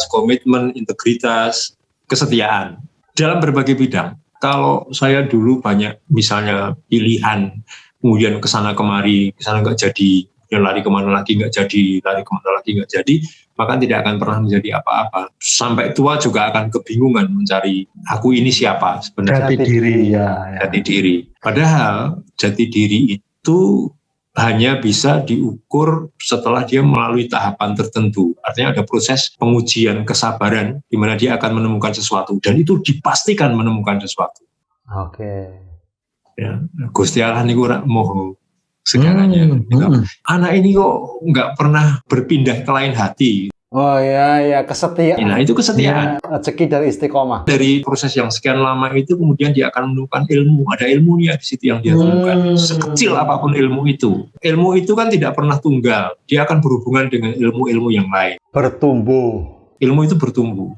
Speaker 3: Komitmen, integritas, kesetiaan dalam berbagai bidang. Kalau saya dulu banyak misalnya pilihan, kemudian kesana kemari, kesana nggak jadi, dan lari kemana lagi nggak jadi, maka tidak akan pernah menjadi apa-apa. Sampai tua juga akan kebingungan mencari aku ini siapa sebenarnya.
Speaker 1: Jati diri, ya.
Speaker 3: Jati diri. Padahal jati diri itu hanya bisa diukur setelah dia melalui tahapan tertentu. Artinya ada proses pengujian kesabaran di mana dia akan menemukan sesuatu, dan itu dipastikan menemukan sesuatu.
Speaker 1: Oke.
Speaker 3: Ya, Gusti Allah niku ora moho segalanya. Anak ini kok nggak pernah berpindah ke lain hati.
Speaker 1: Oh ya, kesetiaan.
Speaker 3: Nah, itu kesetiaan.
Speaker 1: Ya, rezeki dari istiqomah.
Speaker 3: Dari proses yang sekian lama itu kemudian dia akan menemukan ilmu. Ada ilmunya di situ yang dia temukan. Sekecil apapun ilmu itu. Ilmu itu kan tidak pernah tunggal. Dia akan berhubungan dengan ilmu-ilmu yang lain.
Speaker 1: Bertumbuh.
Speaker 3: Ilmu itu bertumbuh.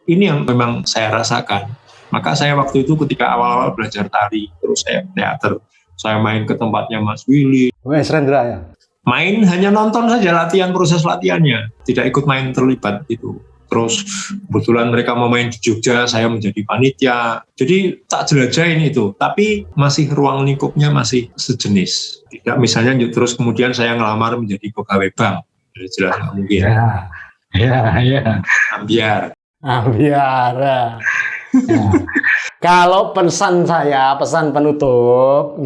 Speaker 3: Ini yang memang saya rasakan. Maka saya waktu itu ketika awal-awal belajar tari, terus saya teater, saya main ke tempatnya Mas Willy.
Speaker 1: Mas Rendra ya?
Speaker 3: Main hanya nonton saja latihan, proses latihannya, tidak ikut main terlibat gitu. Terus kebetulan mereka mau main di Jogja, saya menjadi panitia. Jadi tak jelajahin itu, tapi masih ruang lingkupnya masih sejenis. Tidak misalnya terus kemudian saya ngelamar menjadi pegawai bank. Jelas nggak mungkin.
Speaker 1: Ya.
Speaker 3: Ambiar.
Speaker 1: Ya. Kalau pesan penutup,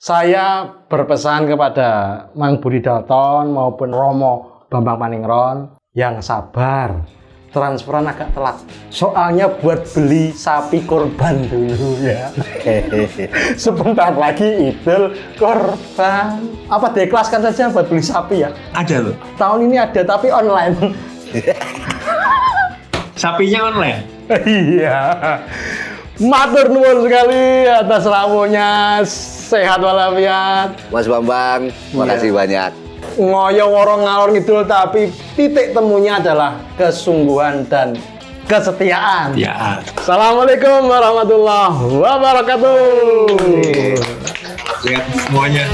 Speaker 1: saya berpesan kepada Mang Budi Dalton maupun Romo Bambang Paningron yang sabar, transferan agak telat. Soalnya buat beli sapi kurban dulu ya. Sebentar lagi Idul Kurban. Apa diikhlaskan saja buat beli sapi ya?
Speaker 3: Ada loh.
Speaker 1: Tahun ini ada tapi online.
Speaker 3: Sapinya online.
Speaker 1: Iya. Matur nuwun sekali atas rawuhnya, sehat walafiat.
Speaker 2: Mas Bambang, makasih banyak.
Speaker 1: Ngoyo worong ngalor ngidul tapi titik temunya adalah kesungguhan dan kesetiaan.
Speaker 3: Ya.
Speaker 1: Assalamualaikum warahmatullahi wabarakatuh.
Speaker 3: Sehat semuanya.